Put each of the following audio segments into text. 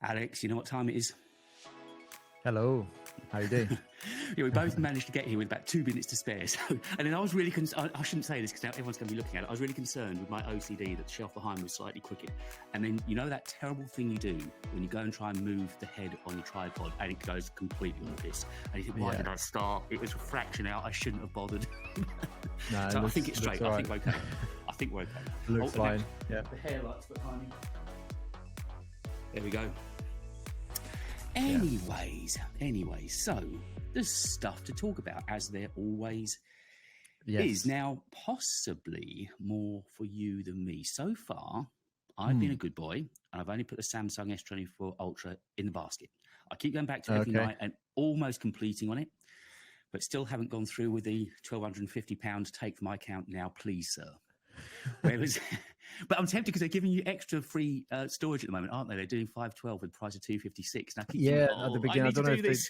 Alex, you know what time it is? Hello, how you doing? Yeah, we both managed to get here with about 2 minutes to spare. So, and then I was really concerned. I shouldn't say this because now everyone's going to be looking at it. I was really concerned with my OCD that the shelf behind was slightly crooked. And then, you know that terrible thing you do when you go and try and move the head on your tripod and it goes completely like this. And you think, why did I start? It was a fraction out. I shouldn't have bothered. No, so I think it's straight. Right. I think we're okay. I think we're okay. Looks fine. Yeah. The hair lights behind me. There we go. Anyways, so there's stuff to talk about, as there always is. Now, possibly more for you than me. So far, I've been a good boy, and I've only put the Samsung S24 Ultra in the basket. I keep going back to it every night and almost completing on it, but still haven't gone through with the £1,250 take from my account now, please, sir. But I'm tempted because they're giving you extra free storage at the moment, aren't they? They're doing 512 with the price of 256. Now, at the beginning, I don't know if this.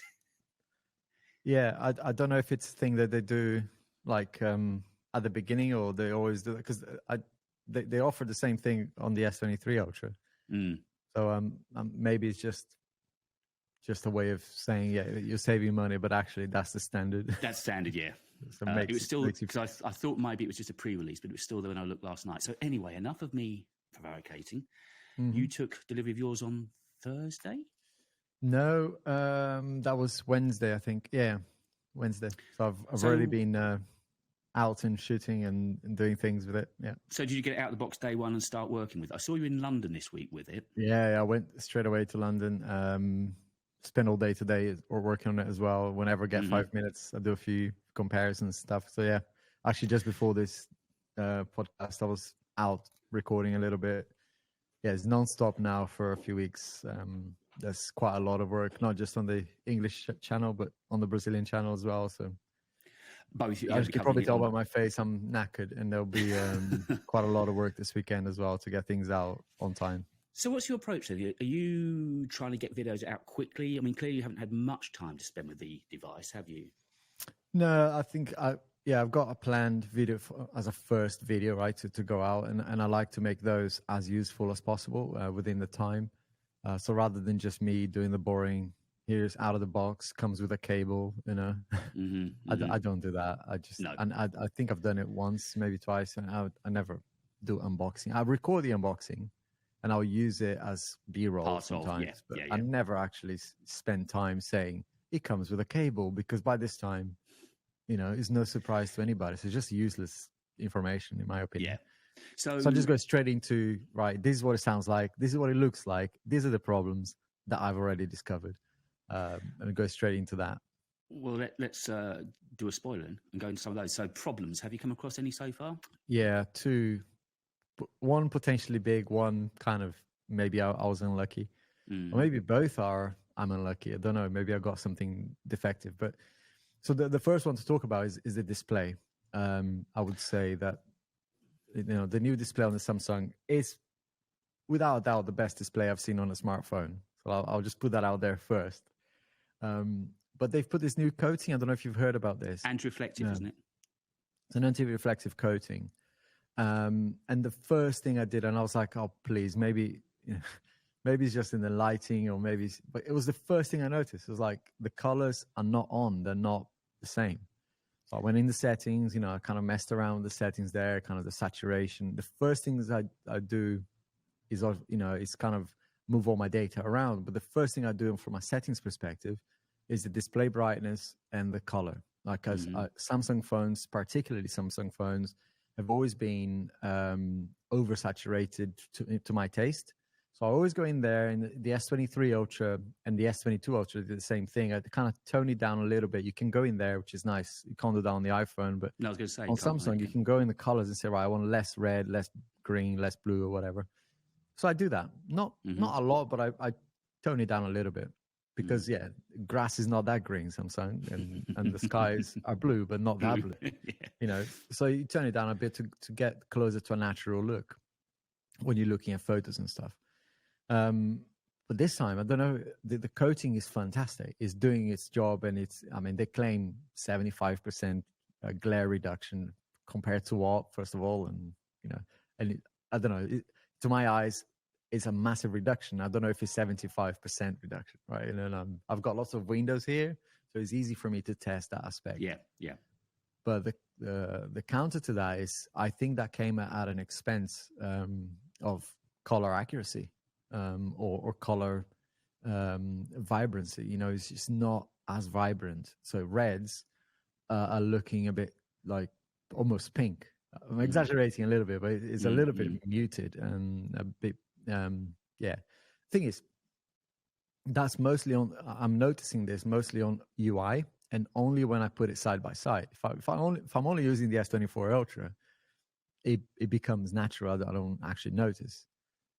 I don't know if it's a thing that they do like at the beginning, or they always do it, because they offer the same thing on the S23 Ultra. So maybe it's just a way of saying you're saving money, but actually that's the standard. That's standard, yeah. So it was still, because I thought maybe it was just a pre-release, but it was still there when I looked last night. So anyway, enough of me prevaricating. You took delivery of yours on Thursday? No, that was Wednesday, I think. Yeah, Wednesday. So I've already been out and shooting and doing things with it. Yeah. So did you get it out of the box day one and start working with it? I saw you in London this week with it. Yeah, I went straight away to London. Spend all day today or working on it as well. Whenever I get 5 minutes, I do a few comparisons stuff. So yeah, actually just before this podcast, I was out recording a little bit. Yeah, it's non-stop now for a few weeks. There's quite a lot of work, not just on the English channel, but on the Brazilian channel as well. So both. As you can probably tell by my face, I'm knackered, and there'll be quite a lot of work this weekend as well to get things out on time. So what's your approach then? Are you trying to get videos out quickly? I mean, clearly you haven't had much time to spend with the device, have you? No, I think I've got a planned video as a first video, right, to go out, and I like to make those as useful as possible within the time. So rather than just me doing the boring, here's out of the box, comes with a cable, you know, I don't do that. I think I've done it once, maybe twice, and I never do unboxing. I record the unboxing, and I'll use it as B-roll sometimes, but I never actually spend time saying it comes with a cable, because by this time, you know, it's no surprise to anybody. So it's just useless information, in my opinion. Yeah. So I just go straight into, right, this is what it sounds like. This is what it looks like. These are the problems that I've already discovered. And go straight into that. Well, let's do a spoiler and go into some of those. So problems, have you come across any so far? Yeah, two. One potentially big, one kind of maybe I was unlucky. Or maybe both I'm unlucky. I don't know. Maybe I got something defective. But so the first one to talk about is the display. I would say that, you know, the new display on the Samsung is without a doubt the best display I've seen on a smartphone. So I'll just put that out there first. But they've put this new coating. I don't know if you've heard about this. Anti-reflective, isn't it? It's an anti-reflective coating. And the first thing I did, and I was like, oh, please, maybe it's just in the lighting, or but it was the first thing I noticed. It was like the colors are not on. They're not the same. So I went in the settings, you know, I kind of messed around with the settings there, kind of the saturation. The first things I do is, you know, is kind of move all my data around. But the first thing I do from a settings perspective is the display brightness and the color. Like as Samsung phones, particularly Samsung phones, have always been oversaturated to my taste. So I always go in there, and the S23 Ultra and the S22 Ultra did the same thing. I kind of tone it down a little bit. You can go in there, which is nice. You can't do that on the iPhone, but I was going to say, on Samsung, you can go in the colors and say, right, I want less red, less green, less blue, or whatever. So I do that. Not a lot, but I tone it down a little bit, because grass is not that green, Samsung, and the skies are blue, but not that blue. You know, so you turn it down a bit to get closer to a natural look when you're looking at photos and stuff. But this time, I don't know, the coating is fantastic. It's doing its job, and they claim 75% glare reduction compared to what, first of all, and, you know, and I don't know, to my eyes, it's a massive reduction. I don't know if it's 75% reduction, right? And I've got lots of windows here, so it's easy for me to test that aspect. Yeah, yeah. But the counter to that is, I think that came at an expense of color accuracy or color vibrancy. It's just not as vibrant. So reds are looking a bit like almost pink. I'm exaggerating a little bit, but it's a little bit muted and a bit, yeah. Thing is, that's mostly on, I'm noticing this mostly on UI and only when I put it side by side. If I'm only using the S24 Ultra, it becomes natural. I don't actually notice.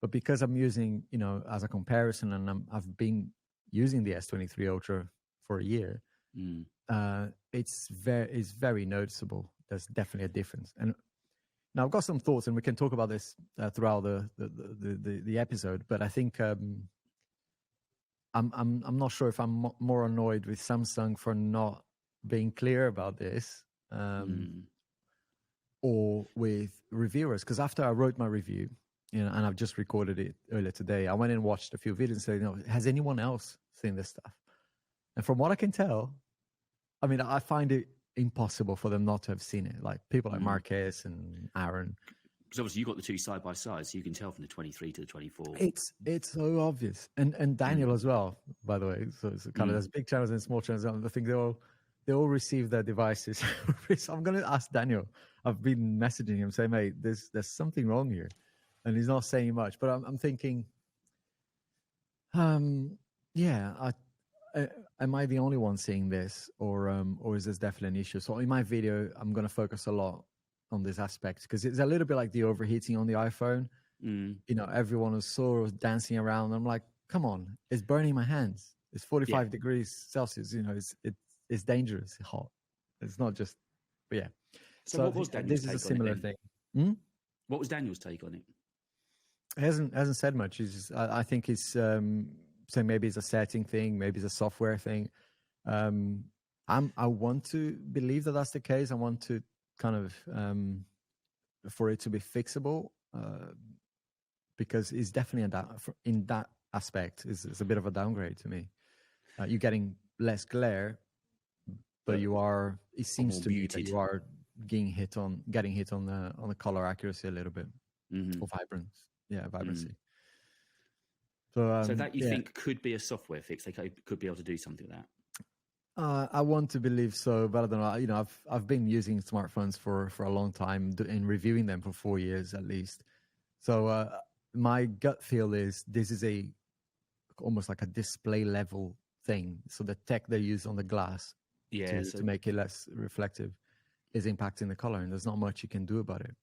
But because I'm using, as a comparison, and I've been using the S23 Ultra for a year, it's very noticeable. There's definitely a difference. And now I've got some thoughts, and we can talk about this throughout the episode. But I think I'm not sure if I'm more annoyed with Samsung for not being clear about this, or with reviewers. Because after I wrote my review, and I've just recorded it earlier today, I went and watched a few videos and said, has anyone else seen this stuff? And from what I can tell, I mean, I find it impossible for them not to have seen it. Like people like Marquez and Aaron. Because obviously you got the two side by side, so you can tell from the 23 to the 24. It's so obvious, and Daniel as well, by the way. So it's kind of there's big channels and small channels. I think they all receive their devices. So I'm going to ask Daniel. I've been messaging him saying, mate, there's something wrong here, and he's not saying much. But I'm thinking, yeah, am I the only one seeing this, or is this definitely an issue? So in my video, I'm going to focus a lot on this aspect because it's a little bit like the overheating on the iPhone. Everyone was sort of dancing around. I'm like, come on, it's burning my hands. It's 45 degrees Celsius. It's dangerous, hot. It's not just, but yeah. So what was Daniel's take on it? This is a similar thing. What was Daniel's take on it? He hasn't said much. He's just, I think he's saying maybe it's a setting thing, maybe it's a software thing. I want to believe that that's the case. I want to kind of for it to be fixable, because it's definitely in that aspect it's a bit of a downgrade to me. You're getting less glare, but it seems to me that you are getting hit on the color accuracy a little bit, or vibrancy. So that you think could be a software fix? They could be able to do something with that. I want to believe so, but I don't know. I've been using smartphones for a long time and reviewing them for 4 years at least. So my gut feel is this is almost like a display level thing. So the tech they use on the glass to make it less reflective is impacting the color, and there's not much you can do about it.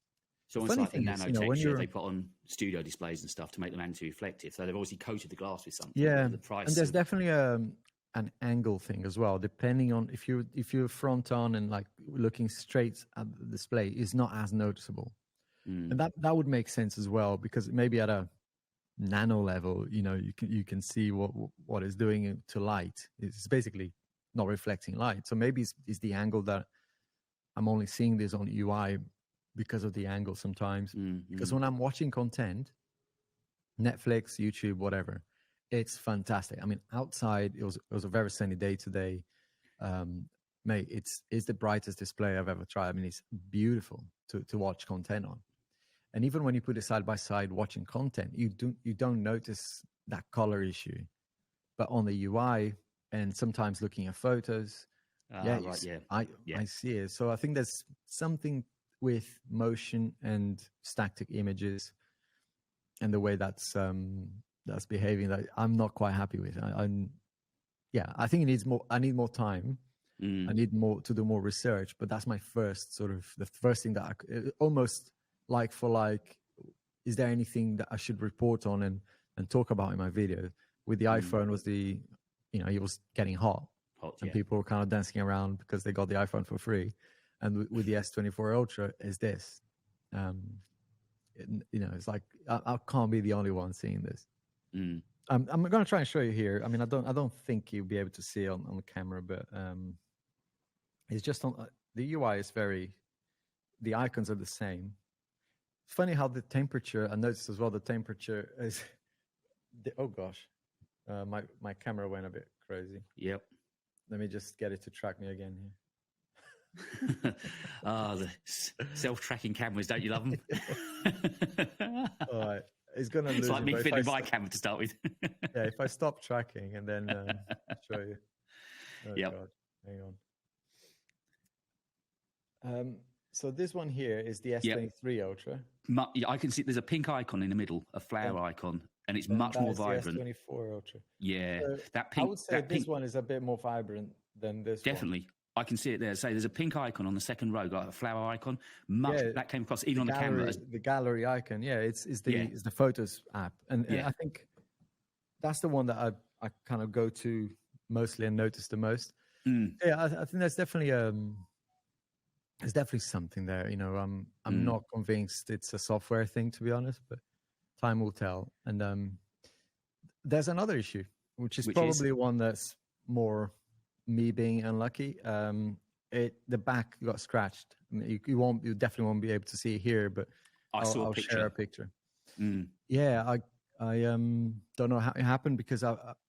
So it's like the nanotexture they put on studio displays and stuff to make them anti-reflective. So they've obviously coated the glass with something. Yeah, the price and there's definitely an angle thing as well, depending on if you're front on and like looking straight at the display is not as noticeable. And that would make sense as well, because maybe at a nano level, you can see what it's doing to light. It's basically not reflecting light. So maybe it's the angle that I'm only seeing this on UI because of the angle sometimes. Because when I'm watching content, Netflix, YouTube, whatever, it's fantastic. I mean, outside it was a very sunny day today. Mate, it's the brightest display I've ever tried. I mean, it's beautiful to watch content on. And even when you put it side by side watching content, you don't notice that color issue. But on the UI and sometimes looking at photos, I see it. So I think there's something with motion and static images and the way that's behaving that I'm not quite happy with. I think it needs more. I need more time. I need to do more research. But that's my first the first thing that almost like for like, is there anything that I should report on and talk about in my video? With the iPhone was it was getting hot and people were kind of dancing around because they got the iPhone for free. And with the S24 Ultra is this, it's like, I can't be the only one seeing this. I'm going to try and show you here. I mean, I don't think you'll be able to see on the camera, but it's just on the UI is the icons are the same. It's funny how the temperature, I noticed as well, the temperature Oh gosh, my camera went a bit crazy. Yep. Let me just get it to track me again here. The self-tracking cameras, don't you love them? All right, it's gonna lose. It's like me, me fiddling my camera to start with. Yeah, if I stop tracking and then show you. Oh yep. God, hang on. So this one here is the S24 Ultra. I can see there's a pink icon in the middle, a flower icon, and it's much more vibrant. The S24 Ultra. Yeah, that pink. I would say this one is a bit more vibrant than this Definitely. one. I can see it there. Say there's a pink icon on the second row, like a flower icon. That came across even on the camera. The gallery icon, it's the Photos app, and I think that's the one that I kind of go to mostly and notice the most. Yeah, I think there's definitely something there. You know, I'm not convinced it's a software thing, to be honest, but time will tell. And there's another issue, which is probably one that's more me being unlucky. The back got scratched. I mean, you definitely won't be able to see it here, but I'll share a picture. Yeah, I don't know how it happened, because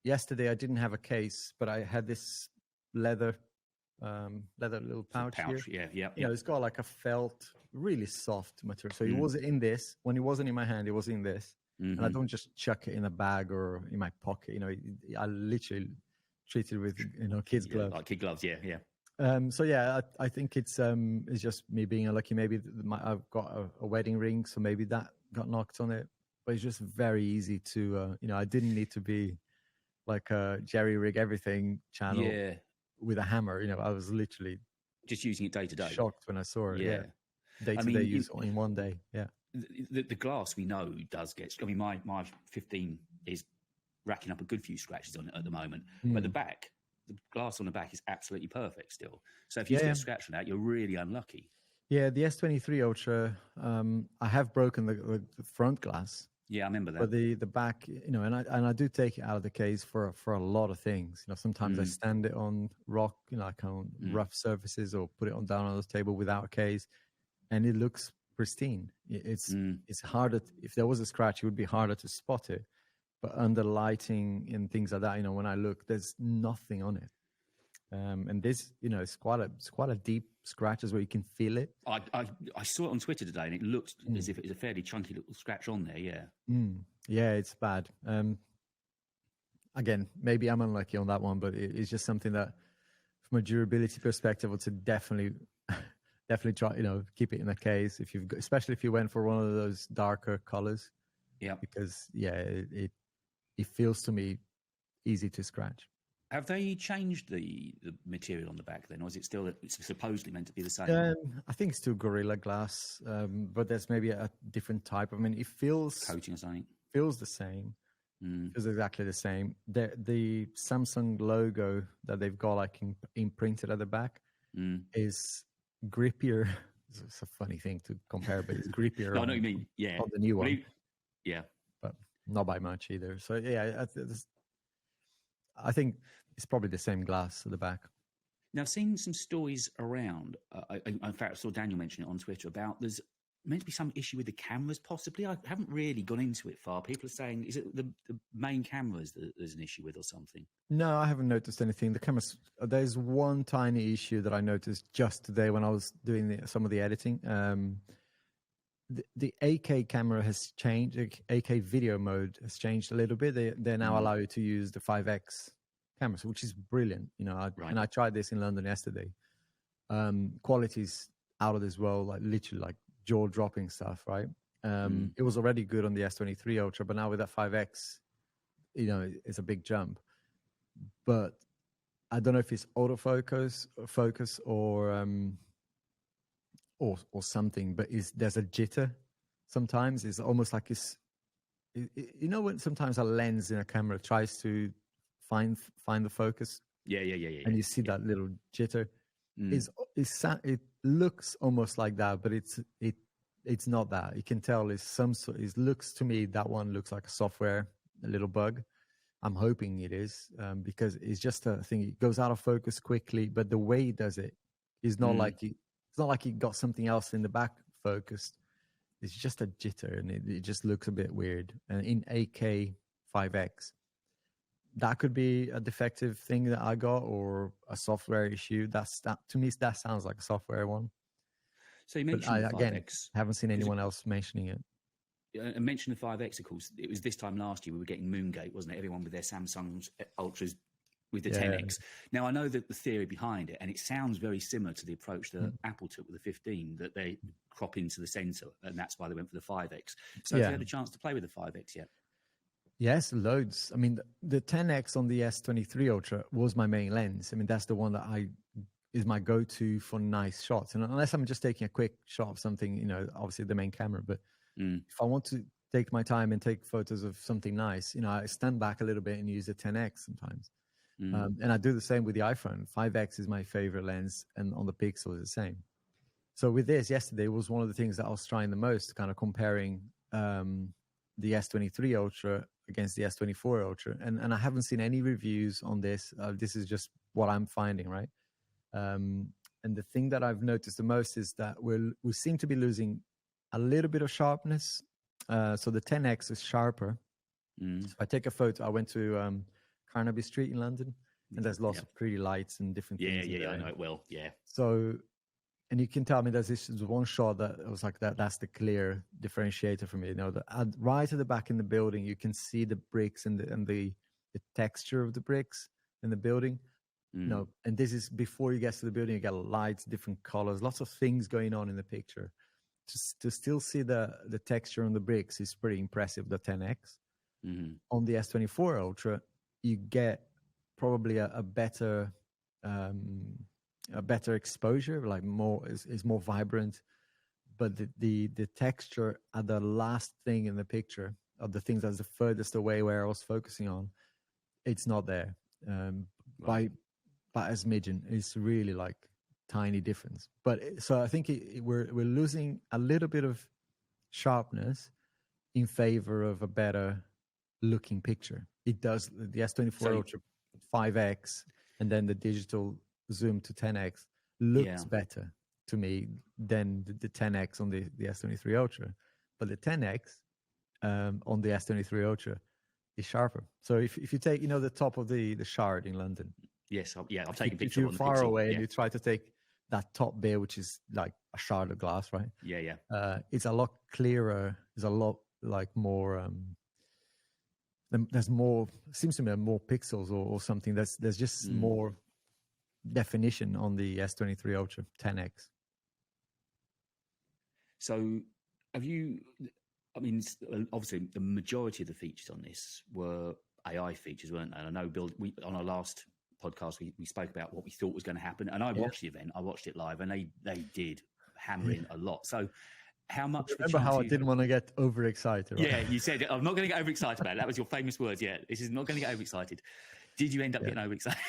yesterday I didn't have a case, but I had this leather little pouch here. Yeah. You know, it's got like a felt, really soft material. So it was in this. When it wasn't in my hand, it was in this. And I don't just chuck it in a bag or in my pocket. You know, I literally treat it with kids' gloves. Like kid gloves, yeah. So yeah, I think it's just me being unlucky. Maybe I've got a wedding ring, so maybe that got knocked on it. But it's just very easy to, I didn't need to be like a jerry rig everything channel with a hammer. You know, I was literally just using it day to day. Shocked when I saw it. Yeah, day to day use in one day. Yeah, the glass we know does get. I mean, my 15 is racking up a good few scratches on it at the moment, but the glass on the back is absolutely perfect still. So if you get a scratch from that, you're really unlucky. Yeah, the S24 Ultra, I have broken the front glass. Yeah, I remember that. But the back, and I do take it out of the case for a lot of things. You know, sometimes I stand it on rock, like on rough surfaces, or put it down on the table without a case, and it looks pristine. It's harder. If there was a scratch, it would be harder to spot it. But under lighting and things like that, when I look, there's nothing on it. And this, it's quite a deep scratch as well. You can feel it. I saw it on Twitter today, and it looked as if it was a fairly chunky little scratch on there. Yeah. Yeah, it's bad. Again, maybe I'm unlucky on that one, but it's just something that, from a durability perspective, I would definitely try. Keep it in a case especially if you went for one of those darker colors. Yeah. Because it feels to me easy to scratch. Have they changed the material on the back then, or is it still it's supposedly meant to be the same? I think it's still Gorilla Glass, but there's maybe a different type. I mean, it feels coating or something. Feels the same. Feels exactly the same. The Samsung logo that they've got like imprinted at the back is grippier. It's a funny thing to compare, but it's grippier. No, I know what you mean. Yeah, on the new one. Yeah, but not by much either. So yeah, I think it's probably the same glass at the back. Now, I've seen some stories around. In fact, I saw Daniel mention it on Twitter about there's meant to be some issue with the cameras, possibly. I haven't really gone into it far. People are saying, is it the main cameras that there's an issue with or something? No, I haven't noticed anything. The cameras, there's one tiny issue that I noticed just today when I was doing some of the editing. The 8K camera has changed. 8K video mode has changed a little bit. They now allow you to use the 5X cameras, which is brilliant. And I tried this in London yesterday. Quality's out of this world, like literally like jaw-dropping stuff, right? It was already good on the S23 Ultra, but now with that 5X, it's a big jump. But I don't know if it's autofocus, or something, but there's a jitter sometimes. It's almost like when sometimes a lens in a camera tries to find the focus. Yeah. And you see that little jitter. It looks almost like that, but it's not that. You can tell it looks to me, that one looks like a little bug. I'm hoping it is, because it's just a thing. It goes out of focus quickly, but the way it does it is not it's not like you got something else in the back focused. It's just a jitter, and it just looks a bit weird. And in 8K 5x. That could be a defective thing that I got or a software issue. That to me, that sounds like a software one. So you mentioned the 5X. Again, haven't seen anyone else mentioning it. I mentioned the 5X, of course. It was this time last year we were getting Moongate, wasn't it? Everyone with their Samsung Ultras with the 10X. Now, I know that the theory behind it, and it sounds very similar to the approach that Apple took with the 15, that they crop into the center, and that's why they went for the 5X. So have you had a chance to play with the 5X yet? Yes, loads. I mean, the 10X on the S24 Ultra was my main lens. I mean, that's the one that is my go-to for nice shots. And unless I'm just taking a quick shot of something, you know, obviously the main camera, but if I want to take my time and take photos of something nice, you know, I stand back a little bit and use the 10X sometimes. And I do the same with the iPhone. 5X is my favorite lens, and on the Pixel is the same. So with this, yesterday was one of the things that I was trying the most, kind of comparing the S23 Ultra against the S24 Ultra. And I haven't seen any reviews on this. This is just what I'm finding, right? And the thing that I've noticed the most is that we seem to be losing a little bit of sharpness. So the 10X is sharper. So if I take a photo, I went to Carnaby Street in London, and there's lots of pretty lights and different things. Yeah, I know it well. Yeah. So, and you can tell me there's this one shot that I was like, that's the clear differentiator for me. You know, right at the back in the building, you can see the bricks and the texture of the bricks in the building. You know, and this is before you get to the building. You get lights, different colors, lots of things going on in the picture. To still see the texture on the bricks is pretty impressive. The 10X on the S24 Ultra, you get probably a better exposure, like more is more vibrant, but the texture at the last thing in the picture, of the things that's the furthest away where I was focusing on, it's not there. By a smidgen, it's really like tiny difference. But so I think we're losing a little bit of sharpness in favor of a better looking picture. It does. The S24 Ultra 5X and then the digital zoom to 10X looks better to me than the 10X on the S23 Ultra. But the 10X on the S23 Ultra is sharper. So if you take, you know, the top of the Shard in London. Yes, I'll take a picture. If you're far away and you try to take that top bit, which is like a shard of glass, right? Yeah. It's a lot clearer. It's a lot like more. There's more. Seems to me more pixels or something. There's just more definition on the S23 Ultra 10X. So, have you? I mean, obviously, the majority of the features on this were AI features, weren't they? And I know, on our last podcast, we spoke about what we thought was going to happen, and I watched the event. I watched it live, and they did hammer in a lot. So, how much? Remember how I didn't want to get overexcited? Right? Yeah, you said I'm not going to get overexcited about it. That was your famous words. Yeah, this is not going to get overexcited. Did you end up getting overexcited?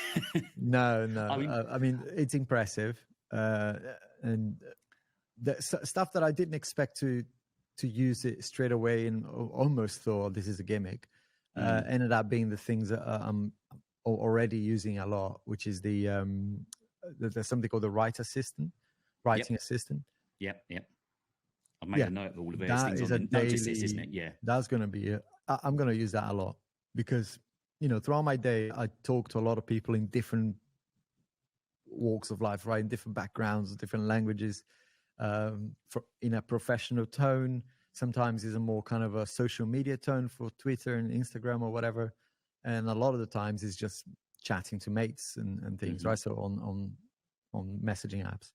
No. I mean, it's impressive, and the stuff that I didn't expect to use it straight away, and almost thought this is a gimmick, ended up being the things that I'm already using a lot, which is there's something called the writing assistant. Yep. I've made a note of all of those things on the notice list, isn't it? Yeah. That's going to be I'm going to use that a lot because, you know, throughout my day, I talk to a lot of people in different walks of life, right? In different backgrounds, different languages, in a professional tone. Sometimes it's a more kind of a social media tone for Twitter and Instagram or whatever. And a lot of the times it's just chatting to mates and things, right? So on messaging apps.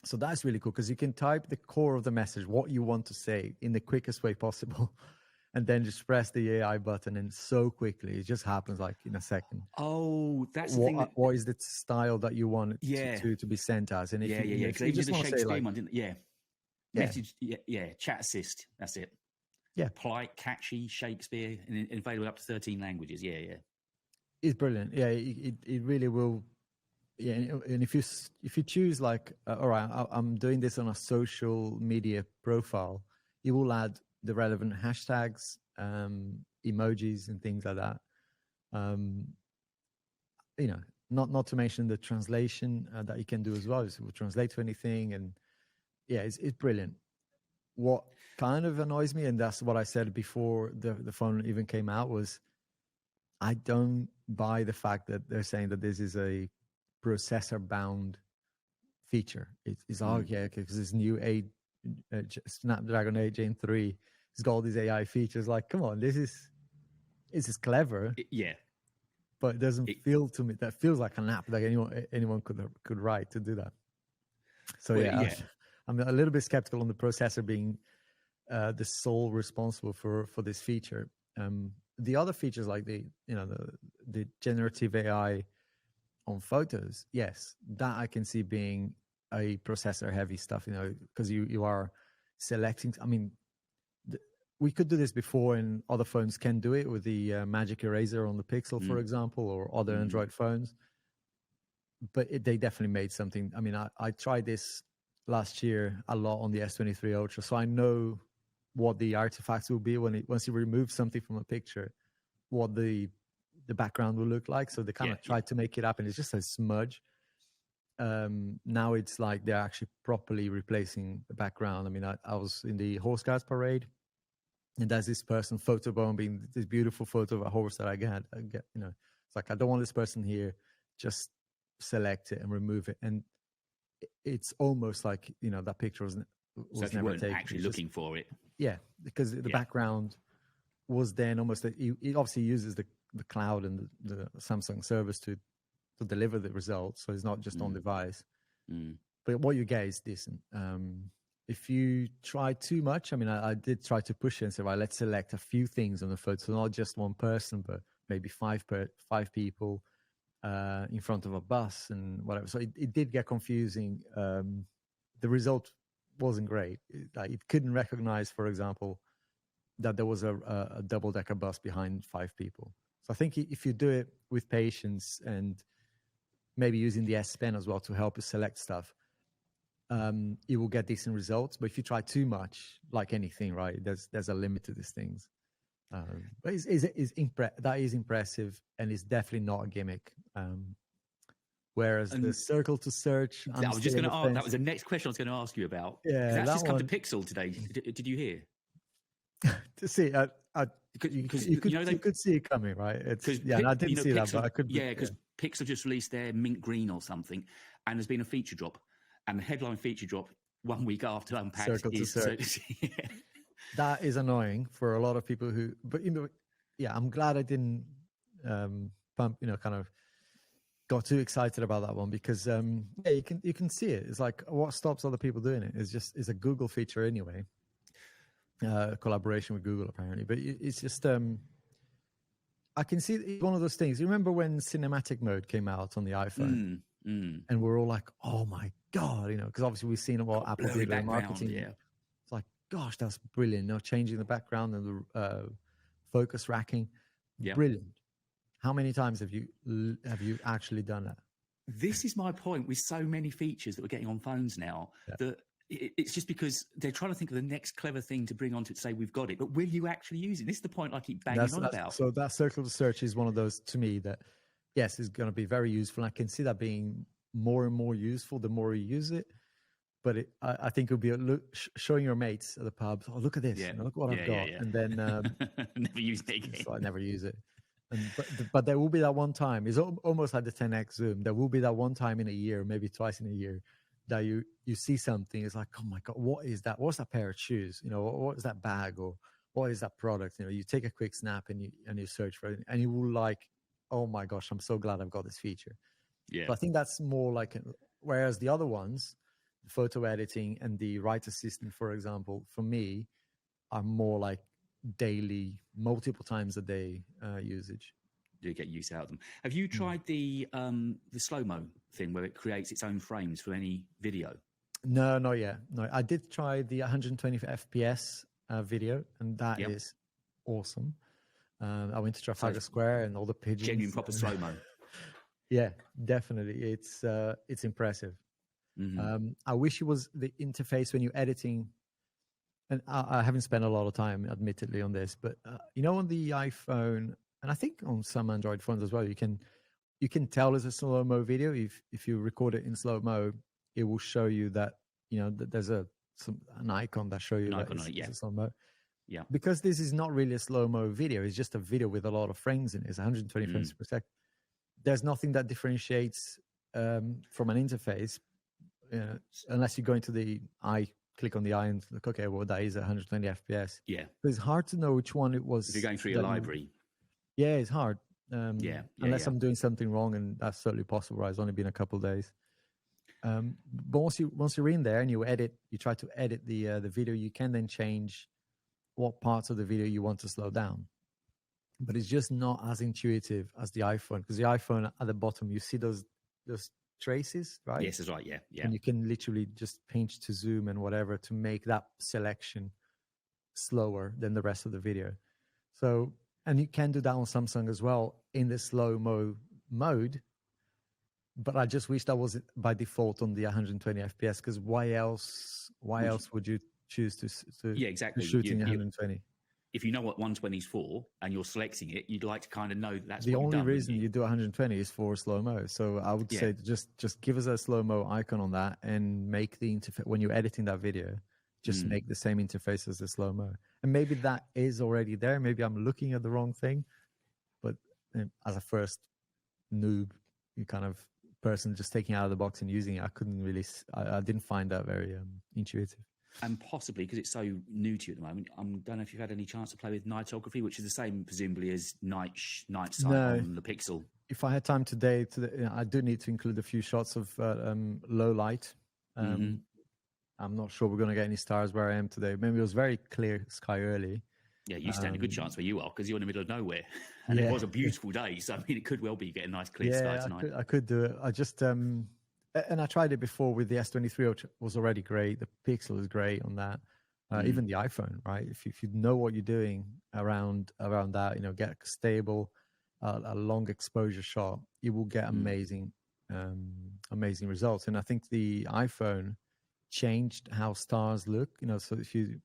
So that's really cool because you can type the core of the message, what you want to say in the quickest way possible, and then just press the AI button, and so quickly it just happens like in a second. Oh, that's the thing. What is the style that you want to be sent as? And if because they did the Shakespeare one, didn't they? Message, chat assist. That's it. Yeah, polite, catchy Shakespeare, and available up to 13 languages. Yeah. It's brilliant. Yeah, it really will. Yeah, and if you choose like, all right, I'm doing this on a social media profile, you will add the relevant hashtags, emojis, and things like that. You know, not to mention the translation that you can do as well. So it will translate to anything, and yeah, it's brilliant. What kind of annoys me, and that's what I said before the phone even came out, was I don't buy the fact that they're saying that this is a processor-bound feature. It's okay, because this new Snapdragon 8 Gen 3 has got all these AI features. Like, come on, this is clever. Yeah. But it doesn't feel to me, that feels like an app that anyone could write to do that. So I'm a little bit skeptical on the processor being the sole responsible for this feature. The other features, like the generative AI on photos, yes, that I can see being a processor heavy stuff, because you are selecting. I mean, we could do this before, and other phones can do it with the magic eraser on the Pixel, for example, or other Android phones. But they definitely made something. I mean, I tried this last year a lot on the S24 Ultra, so I know what the artifacts will be once you remove something from a picture, what the background will look like. So they kind of tried to make it up, and it's just a smudge. Now it's like they're actually properly replacing the background. I mean, I was in the Horse Guards parade, and there's this person photobombing this beautiful photo of a horse that I get, it's like, I don't want this person here, just select it and remove it. And it's almost like, that picture was so never taken. Actually looking for it. Yeah, because the background was then almost, it obviously uses the cloud and the Samsung service to deliver the results. So it's not just on device. But what you get is decent. If you try too much, I mean, I did try to push it and say, right, let's select a few things on the photo, so not just one person, but maybe five people in front of a bus and whatever. So it did get confusing. The result wasn't great. It couldn't recognize, for example, that there was a double-decker bus behind 5 people. So I think if you do it with patience and maybe using the S Pen as well to help you select stuff, you will get decent results. But if you try too much, like anything, right, there's a limit to these things. But that is impressive, and it's definitely not a gimmick. Whereas the circle to search, I was just going to ask. That was the next question I was going to ask you about. Yeah, that's just come to Pixel today. Did you hear? To see, you could see it coming, right? I didn't see that, but I could. Yeah, because Pixel just released their mint green or something, and there's been a feature drop, and the headline feature drop 1 week after Unpacked circle to search. That is annoying for a lot of people who. But I'm glad I didn't kind of got too excited about that one, because you can see it. It's like, what stops other people doing it? It's a Google feature anyway. Collaboration with Google apparently, but it's just I can see it's one of those things. You remember when cinematic mode came out on the iPhone, and we're all like, "Oh my god!" Because obviously we've seen what Apple did in marketing. Yeah. It's like, gosh, that's brilliant. Changing the background and the focus racking, brilliant. How many times have you actually done that? This is my point with so many features that we're getting on phones now that. It's just because they're trying to think of the next clever thing to bring onto it to say we've got it, but will you actually use it? This is the point I keep banging on about. So that circle to search is one of those, to me, that yes, is going to be very useful. And I can see that being more and more useful the more you use it. But I think it would be showing your mates at the pub, oh, look at this, look what I've got. And then never use it again. So I never use it. But there will be that one time. It's almost like the 10x zoom. There will be that one time in a year, maybe twice in a year, that you see something. It's like, oh my god, what is that? What's that pair of shoes? What is that bag, or what is that product? You take a quick snap and you search for it, and you will like, oh my gosh, I'm so glad I've got this feature. Yeah. But I think that's more like, whereas the other ones, the photo editing and the write assistant, for example, for me, are more like daily, multiple times a day usage. You get use out of them. Have you tried the slow-mo thing where it creates its own frames for any video? No, not yet. No, I did try the 120 FPS video, and that is awesome. I went to Trafalgar Square and all the pigeons. Genuine proper slow-mo. Yeah, definitely. It's impressive. Mm-hmm. I wish it was the interface when you're editing. And I haven't spent a lot of time, admittedly, on this, but on the iPhone, and I think on some Android phones as well, you can tell it's a slow-mo video. If you record it in slow-mo, it will show you that that there's a an icon that show you an that icon on it, yeah. it's a slow-mo. Yeah. Because this is not really a slow-mo video, it's just a video with a lot of frames in it. It's 120 frames per second. There's nothing that differentiates from an interface, unless you go into the eye, click on the eye and look, okay, well, that is 120 FPS. Yeah. But it's hard to know which one it was. If you're going through your library. Yeah, it's hard. Unless I'm doing something wrong, and that's certainly possible. Right? It's only been a couple of days. But once you're in there and you try to edit the video, you can then change what parts of the video you want to slow down. But it's just not as intuitive as the iPhone, because the iPhone at the bottom, you see those traces, right? Yes, that's right. Yeah, yeah. And you can literally just pinch to zoom and whatever to make that selection slower than the rest of the video. So, and you can do that on Samsung as well in the slow-mo mode. But I just wish that was by default on the 120 FPS, because why else would you choose to exactly. shoot in 120? If you know what 120 is for and you're selecting it, you'd like to kind of know that's the what only you've done, reason you do 120 is for slow-mo. So I would say just give us a slow-mo icon on that and make the interface when you're editing that video, just make the same interface as the slow-mo. And maybe that is already there. Maybe I'm looking at the wrong thing. But as a first noob, you kind of person just taking it out of the box and using it, I didn't find that very intuitive. And possibly because it's so new to you at the moment, I don't know if you've had any chance to play with nightography, which is the same presumably as night sight on the Pixel. If I had time today, I do need to include a few shots of low light. I'm not sure we're going to get any stars where I am today. Maybe it was very clear sky early. Yeah, you stand a good chance where you are, because you're in the middle of nowhere. And it was a beautiful day. So, I mean, it could well be getting a nice clear sky tonight. I could do it. I just, and I tried it before with the S24, which was already great. The Pixel is great on that. Even the iPhone, right? If you know what you're doing around that, get a stable, a long exposure shot, you will get amazing results. And I think the iPhone changed how stars look. So if you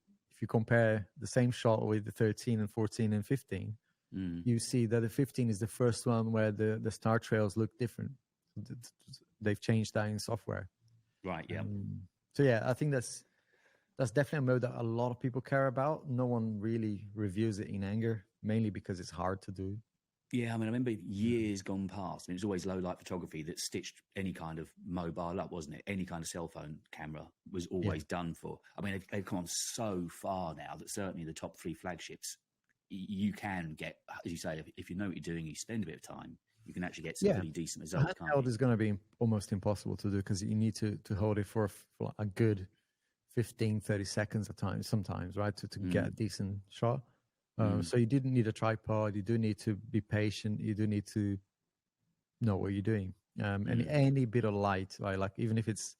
compare the same shot with the 13 and 14 and 15, you see that the 15 is the first one where the star trails look different. They've changed that in software. Right, yeah. So yeah, I think that's definitely a mode that a lot of people care about. No one really reviews it in anger, mainly because it's hard to do. Yeah, I mean, I remember years gone past, it was always low light photography that stitched any kind of mobile up, wasn't it? Any kind of cell phone camera was always done for. I mean, they've come on so far now that certainly the top 3 flagships, you can get, as you say, if you know what you're doing, you spend a bit of time, you can actually get some pretty decent results. Handheld is going to be almost impossible to do, because you need to hold it for a good 15, 30 seconds at times, sometimes, right, to get a decent shot. So you didn't need a tripod. You do need to be patient. You do need to know what you're doing. And any bit of light, right? Like even if it's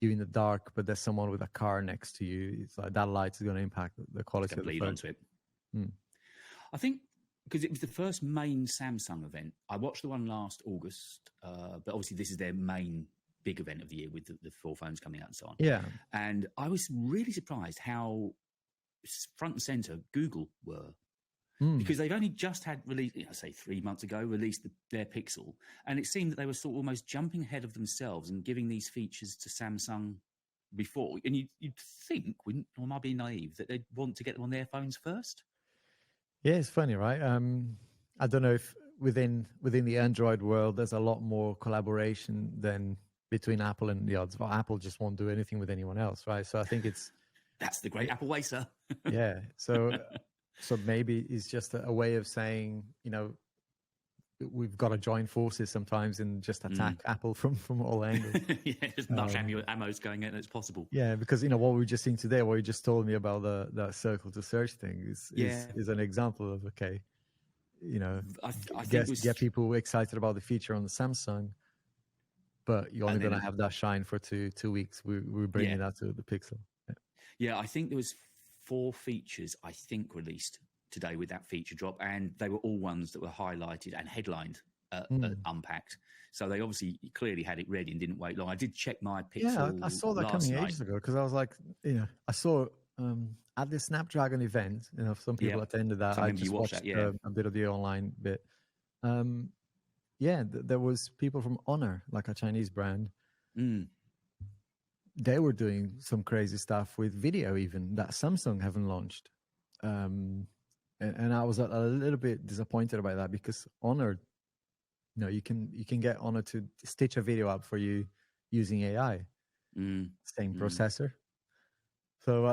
you in the dark, but there's someone with a car next to you, it's like that light is going to impact the quality of the phone. Onto it. I think because it was the first main Samsung event. I watched the one last August, but obviously this is their main big event of the year with the 4 phones coming out and so on. Yeah. And I was really surprised how front and center Google were, because they've only just had released, say 3 months ago, released their Pixel, and it seemed that they were sort of almost jumping ahead of themselves and giving these features to Samsung before. And you'd think, or am I being naive, that they'd want to get them on their phones first? Yeah, it's funny, right? I don't know if within the Android world, there's a lot more collaboration than between Apple and the odds. Well, Apple just won't do anything with anyone else, right? So I think that's the great Apple way, sir. Yeah. So maybe it's just a way of saying, we've got to join forces sometimes and just attack Apple from all angles. Yeah, as much ammo's going in as possible. Yeah, because what we were just seeing today, what you just told me about the circle to search thing is an example of I get people excited about the feature on the Samsung, but you're only going to have that shine for two weeks. We're bringing that to the Pixel. Yeah, I think there was 4 features, released today with that feature drop, and they were all ones that were highlighted and headlined Unpacked. So they obviously clearly had it ready and didn't wait long. I did check my Pixel. Yeah, I saw that coming ages ago, because I was like, I saw at the Snapdragon event, some people attended that. I just watched a bit of the online bit. There was people from Honor, like a Chinese brand. they were doing some crazy stuff with video, even that Samsung haven't launched. And I was a little bit disappointed about that, because Honor, you can get Honor to stitch a video up for you using AI, same processor. So,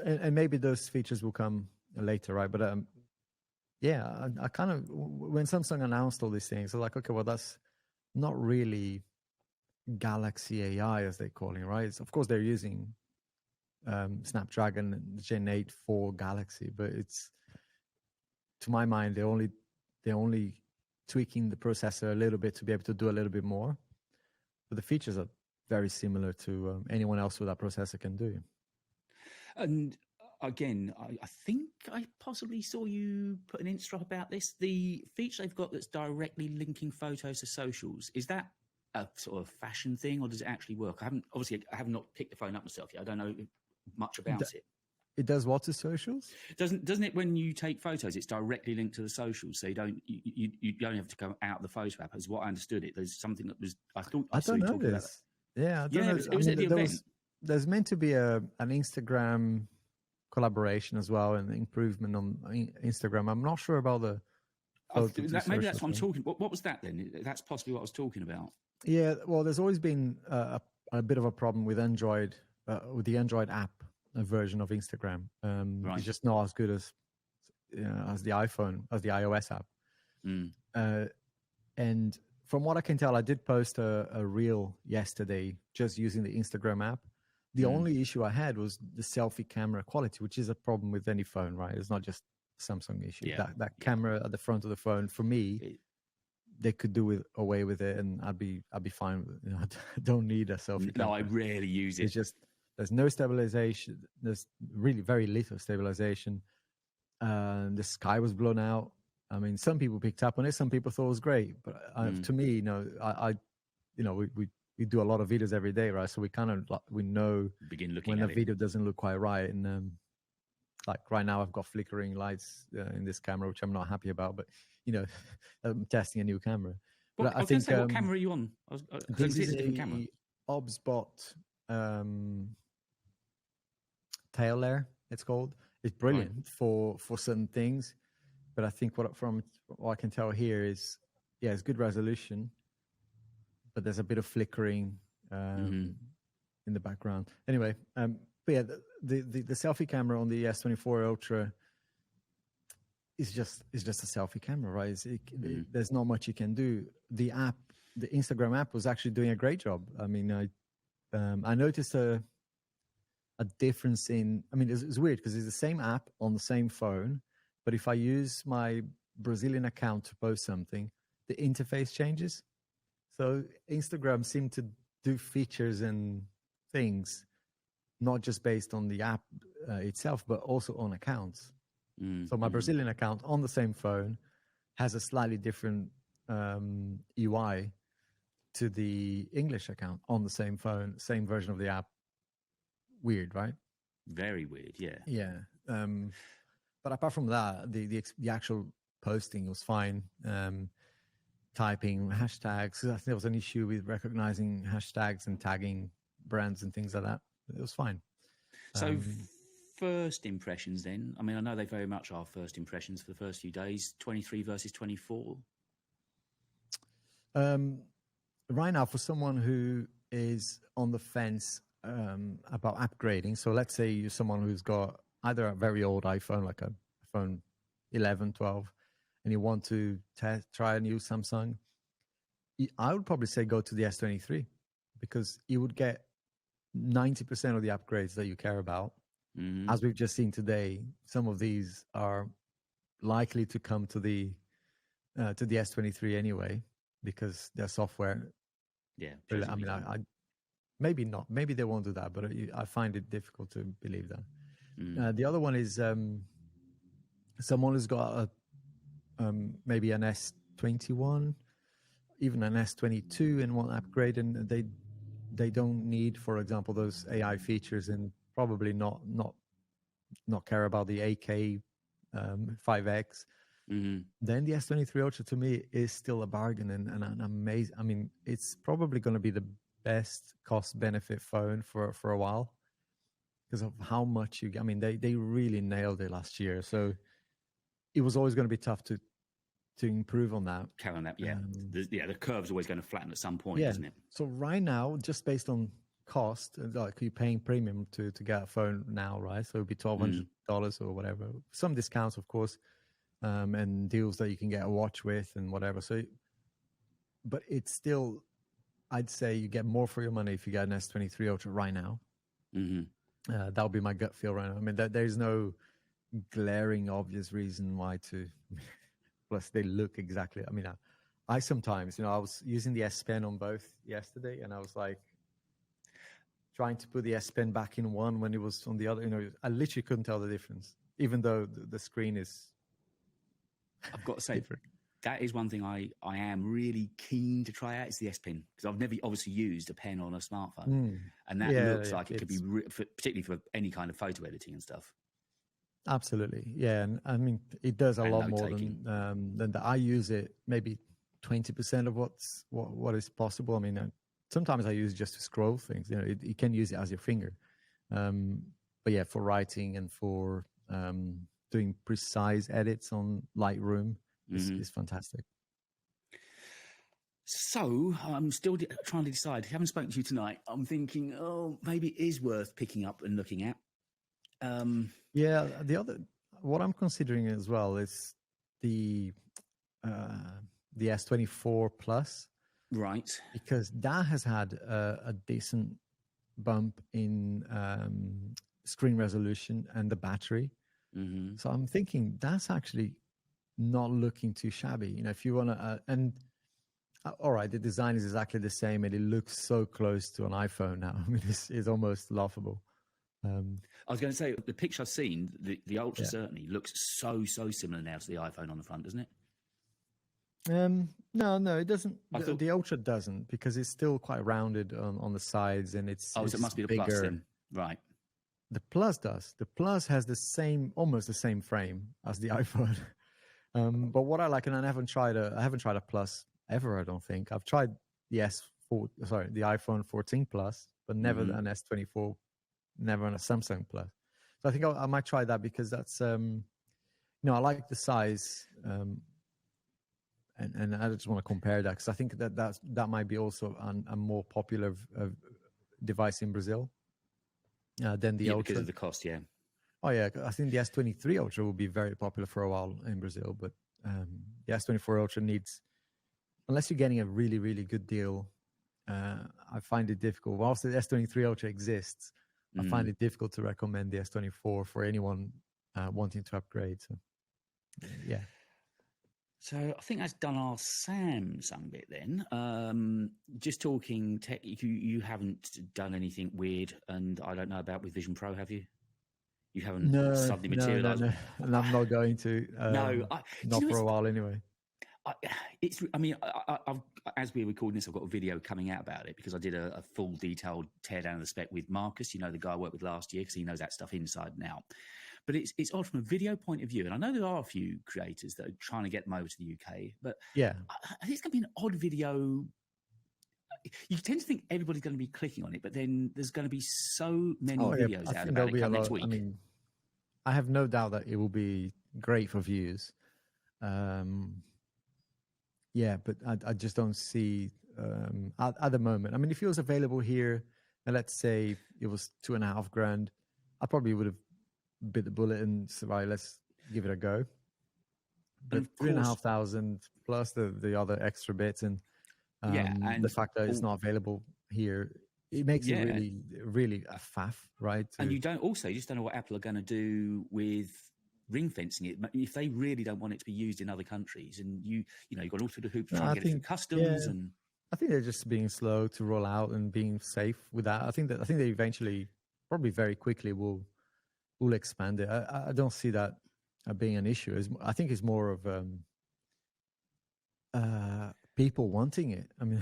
and maybe those features will come later, right? But I kind of, when Samsung announced all these things, I was like, okay, well, that's not really Galaxy AI, as they call it, right? Of course, they're using Snapdragon Gen 8 for Galaxy, but it's, to my mind, they're only tweaking the processor a little bit to be able to do a little bit more. But the features are very similar to anyone else with that processor can do. And again, I think I possibly saw you put an Insta about this. The feature they've got that's directly linking photos to socials, is that a sort of fashion thing, or does it actually work? I have not picked the phone up myself yet. I don't know much about it. It does what to socials? Doesn't it, when you take photos, it's directly linked to the socials, so you don't have to go out of the photo app, as what I understood it. There's something that was, I saw you talking about that. Yeah, I don't know. It was at the event. There's meant to be an Instagram collaboration as well, and improvement on Instagram. I'm not sure about the maybe that's what I'm talking. What was that then? That's possibly what I was talking about. Yeah, well, there's always been a bit of a problem with Android, with the Android app version of Instagram. Right. It's just not as good as the iPhone, as the iOS app. And from what I can tell, I did post a reel yesterday just using the Instagram app. The only issue I had was the selfie camera quality, which is a problem with any phone, right? It's not just a Samsung issue. Yeah. That camera at the front of the phone, for me, they could do away with it, and I'd be fine with it. I don't need a selfie camera. No, I rarely use it. It's just, there's no stabilization. There's really very little stabilization. The sky was blown out. I mean, some people picked up on it. Some people thought it was great. But to me, we do a lot of videos every day, right? So we kind of, we know when a video doesn't look quite right. And like right now, I've got flickering lights in this camera, which I'm not happy about. But I'm testing a new camera. Well, I was going to say, what camera are you on? This is a different camera. OBSBot tail layer, it's called. It's brilliant for certain things. But I think from what I can tell here is, it's good resolution, but there's a bit of flickering in the background. Anyway, but yeah, the selfie camera on the S24 Ultra is just a selfie camera, right? There's not much you can do. The Instagram app was actually doing a great job. I mean, I noticed a difference in. I mean, it's weird because it's the same app on the same phone, but if I use my Brazilian account to post something, the interface changes. So Instagram seemed to do features and things, not just based on the app itself, but also on accounts. So my Brazilian account on the same phone has a slightly different UI to the English account on the same phone, same version of the app. Weird, right? Very weird, yeah. Yeah. But apart from that, the actual posting was fine. Typing hashtags, I think there was an issue with recognizing hashtags and tagging brands and things like that. It was fine. So first impressions then, I mean, I know they very much are first impressions for the first few days, 23 versus 24. Right now, for someone who is on the fence about upgrading, so let's say you're someone who's got either a very old iPhone, like a iPhone 11, 12, and you want to try a new Samsung, I would probably say go to the S23, because you would get 90% of the upgrades that you care about. As we've just seen today, some of these are likely to come to the S23 anyway, because their software. Yeah, I mean, I maybe not. Maybe they won't do that, but I find it difficult to believe that. The other one is someone who's got maybe an S21, even an S22, and want to upgrade, and they don't need, for example, those AI features, and probably not care about the 8K 5X. Then the S23 Ultra to me is still a bargain and an amazing. I mean, it's probably going to be the best cost benefit phone for a while because of how much you get. I mean, they really nailed it last year. So it was always going to be tough to improve on that. Carry on that, yeah. The curve's always going to flatten at some point, yeah. isn't it? So right now, just based on cost, like you're paying premium to get a phone now, right? So it'd be $1,200 or whatever. Some discounts, of course, and deals that you can get a watch with and whatever. So, but it's still, I'd say you get more for your money if you get an S23 Ultra right now. That would be my gut feel right now. I mean, there's no glaring obvious reason why to. Plus, they look exactly. I mean, I sometimes, I was using the S Pen on both yesterday, and I was like trying to put the S Pen back in one when it was on the other. I literally couldn't tell the difference, even though the screen is. I've got to say, that is one thing I am really keen to try out is the S Pen, because I've never obviously used a pen on a smartphone, and that looks like it could be particularly for any kind of photo editing and stuff. Absolutely, yeah, and I mean it does a lot more than that. I use it maybe 20% of what is possible. I mean, sometimes I use it just to scroll things. You can use it as your finger, but yeah, for writing and for doing precise edits on Lightroom is fantastic. So I'm still trying to decide. I haven't spoken to you tonight. I'm thinking, maybe it is worth picking up and looking at. Yeah, what I'm considering as well is the S24 Plus, right? Because that has had a decent bump in screen resolution and the battery. So I'm thinking that's actually not looking too shabby. If you want to, all right, the design is exactly the same, and it looks so close to an iPhone now. I mean, it's almost laughable. I was going to say, the picture I've seen, the Ultra certainly looks so similar now to the iPhone on the front, doesn't it? No, it doesn't. The Ultra doesn't, because it's still quite rounded on the sides, and it's so it must be the bigger. Plus then, right? The Plus does. The Plus has almost the same frame as the iPhone. But what I like, and I haven't tried a Plus ever. I don't think I've tried the iPhone 14 Plus, but never an S24. Never on a Samsung Plus. So I think I might try that, because that's, I like the size, and I just want to compare that, because I think that might be also a more popular device in Brazil than the Ultra. Because of the cost, yeah. Oh yeah, I think the S23 Ultra will be very popular for a while in Brazil, but the S24 Ultra needs, unless you're getting a really, really good deal, I find it difficult. Whilst the S23 Ultra exists, I find it difficult to recommend the S24 for anyone wanting to upgrade. So, yeah. So I think that's done our Samsung bit then. Just talking tech, you haven't done anything weird, and I don't know about with Vision Pro, have you? You haven't suddenly materialised? No. And I'm not going to. Not for a while anyway. I've, as we're recording this, I've got a video coming out about it, because I did a full detailed teardown of the spec with Marcus, the guy I worked with last year, because he knows that stuff inside and out. But it's odd from a video point of view, and I know there are a few creators that are trying to get them over to the UK, but yeah, I think it's going to be an odd video. You tend to think everybody's going to be clicking on it, but then there's going to be so many videos out about it come next week. I mean, I have no doubt that it will be great for views. Yeah, but I just don't see at the moment. I mean, if it was available here, and let's say it was $2,500, I probably would have bit the bullet and said, right, let's give it a go. But 3,500 plus the other extra bits, and the fact that it's not available here, it makes it really, really a faff, right? And you just don't know what Apple are going to do with ring fencing it. If they really don't want it to be used in other countries, and you've got all through the hoops trying to get it through customs, and I think they're just being slow to roll out and being safe with that. I think they eventually, probably very quickly, will expand it. I don't see that being an issue. I think it's more of people wanting it. I mean,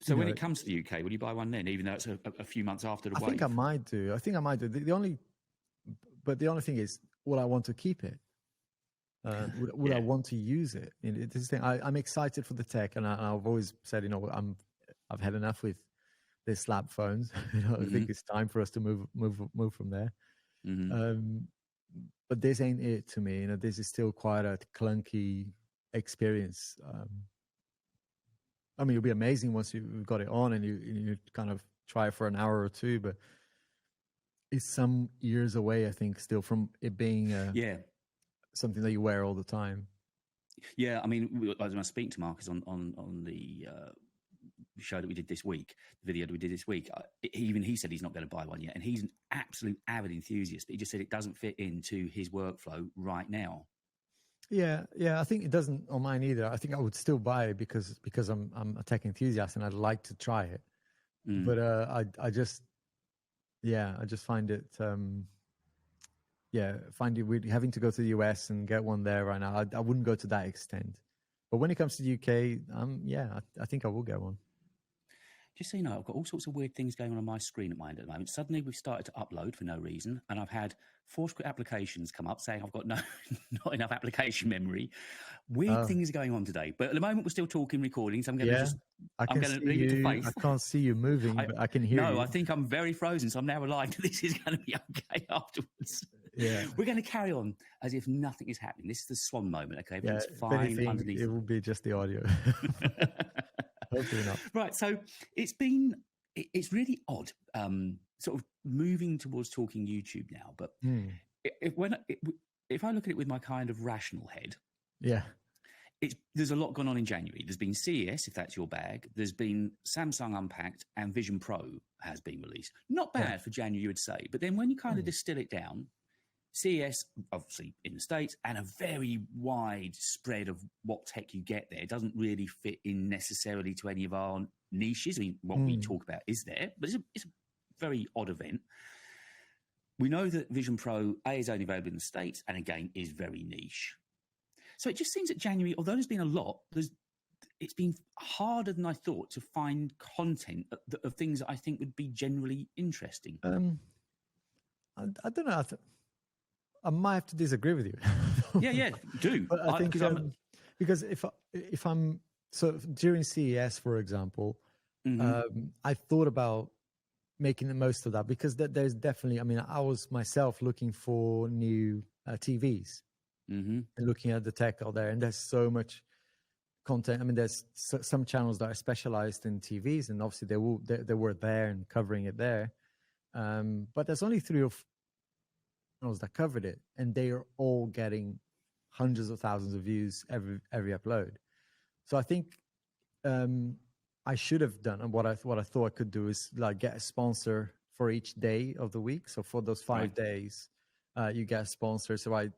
so when it comes to the UK, will you buy one then, even though it's a few months after the wave? I think I might do. The only thing is, will I want to keep it? Would I want to use it? I'm excited for the tech, and I've always said, I've had enough with their slab phones. I think it's time for us to move from there. But this ain't it to me. This is still quite a clunky experience. I mean, it'll be amazing once you've got it on and you kind of try it for an hour or two, but it's some years away, I think, still from it being something that you wear all the time. Yeah, I mean, I was speaking to Marcus on the show that we did this week, the video that we did this week. Even he said he's not going to buy one yet, and he's an absolute avid enthusiast, but he just said it doesn't fit into his workflow right now. Yeah, I think it doesn't on mine either. I think I would still buy it because I'm a tech enthusiast and I'd like to try it. But I just find it find it weird having to go to the US and get one there right now. I wouldn't go to that extent. But when it comes to the UK, I think I will get one. Just so you know, I've got all sorts of weird things going on my screen at the moment. Suddenly we've started to upload for no reason, and I've had 4 applications come up saying I've got not enough application memory. Weird things are going on today. But at the moment we're still talking, recording, so I'm going to leave it to faith. I can't see you moving, but I can hear you. No, I think I'm very frozen, so I'm now relying this is going to be okay afterwards. Yeah. We're going to carry on as if nothing is happening. This is the swan moment, okay? It's fine anything, underneath. It will be just the audio. Hopefully not. Right, so it's really odd, sort of moving towards talking YouTube now. But if I look at it with my kind of rational head, there's a lot gone on in January. There's been CES, if that's your bag. There's been Samsung Unpacked, and Vision Pro has been released. Not bad for January, you would say. But then when you kind of distill it down, CES, obviously in the States, and a very wide spread of what tech you get there. It doesn't really fit in necessarily to any of our niches. I mean, what we talk about is there, but it's a very odd event. We know that Vision Pro, A, is only available in the States, and again, is very niche. So it just seems that January, although there's been a lot, it's been harder than I thought to find content of things that I think would be generally interesting. I don't know. I might have to disagree with you. Yeah, do. But I think because if I'm during CES, for example, I thought about making the most of that because there's definitely. I mean, I was myself looking for new TVs and looking at the tech out there, and there's so much content. I mean, there's some channels that are specialized in TVs, and obviously they were there and covering it there. But there's only 3 or 4 that covered it, and they are all getting hundreds of thousands of views every upload. So I think I should have done, and what I thought I could do is like get a sponsor for each day of the week. So for those 5 days, you get a sponsor. So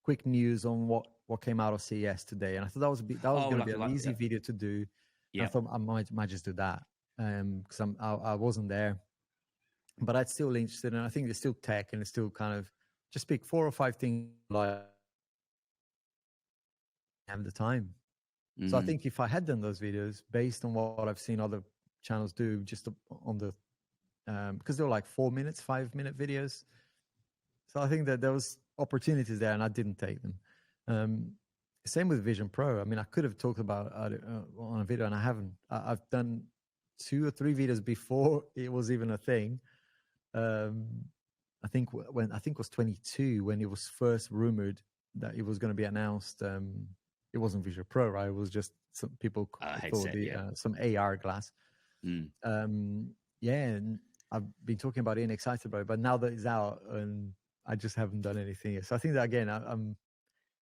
quick news on what came out of CES today, and I thought that was going to be an easy video to do. Yeah, I thought I might just do that because I wasn't there, but I'm still interested, and I think it's still tech, and it's still kind of just pick 4 or 5 things like have the time. So I think if I had done those videos based on what I've seen other channels do, just on the because they were like 4 minutes, 5-minute videos. So I think that there was opportunities there, and I didn't take them. Same with Vision Pro. I mean, I could have talked about it on a video, and I haven't. I've done 2 or 3 videos before it was even a thing. I think it was 22 when it was first rumored that it was going to be announced. It wasn't Vision Pro, right? It was just some people thought some AR glass. And I've been talking about it and excited about it, but now that it's out, and I just haven't done anything yet. So I think that again, I'm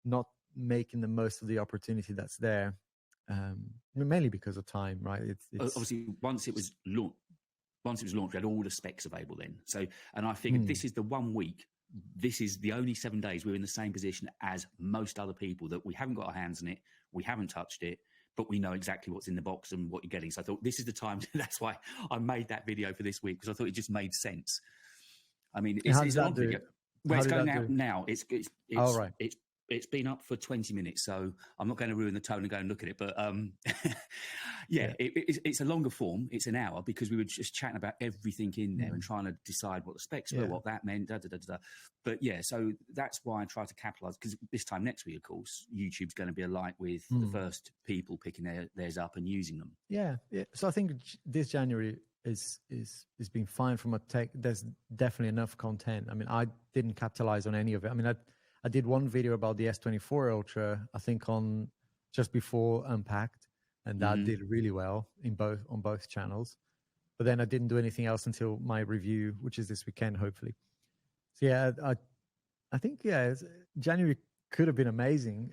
not making the most of the opportunity that's there, mainly because of time, right? It's obviously once it was launched, we had all the specs available then. So, and I figured this is the 1 week. This is the only 7 days we're in the same position as most other people, that we haven't got our hands on it, we haven't touched it, but we know exactly what's in the box and what you're getting. So I thought this is the time. That's why I made that video for this week, because I thought it just made sense. I mean, it's a long video. Well, it's going out now. It's been up for 20 minutes, so I'm not going to ruin the tone and go and look at it. But it's a longer form. It's an hour, because we were just chatting about everything in there and trying to decide what the specs were, what that meant. But so that's why I try to capitalise, because this time next week, of course, YouTube's going to be alight with the first people picking theirs up and using them. Yeah. So I think this January is been fine from a tech. There's definitely enough content. I mean, I didn't capitalize on any of it. I mean, I did one video about the S24 Ultra, I think on just before Unpacked, and that did really well on both channels. But then I didn't do anything else until my review, which is this weekend, hopefully. So yeah, I think January could have been amazing.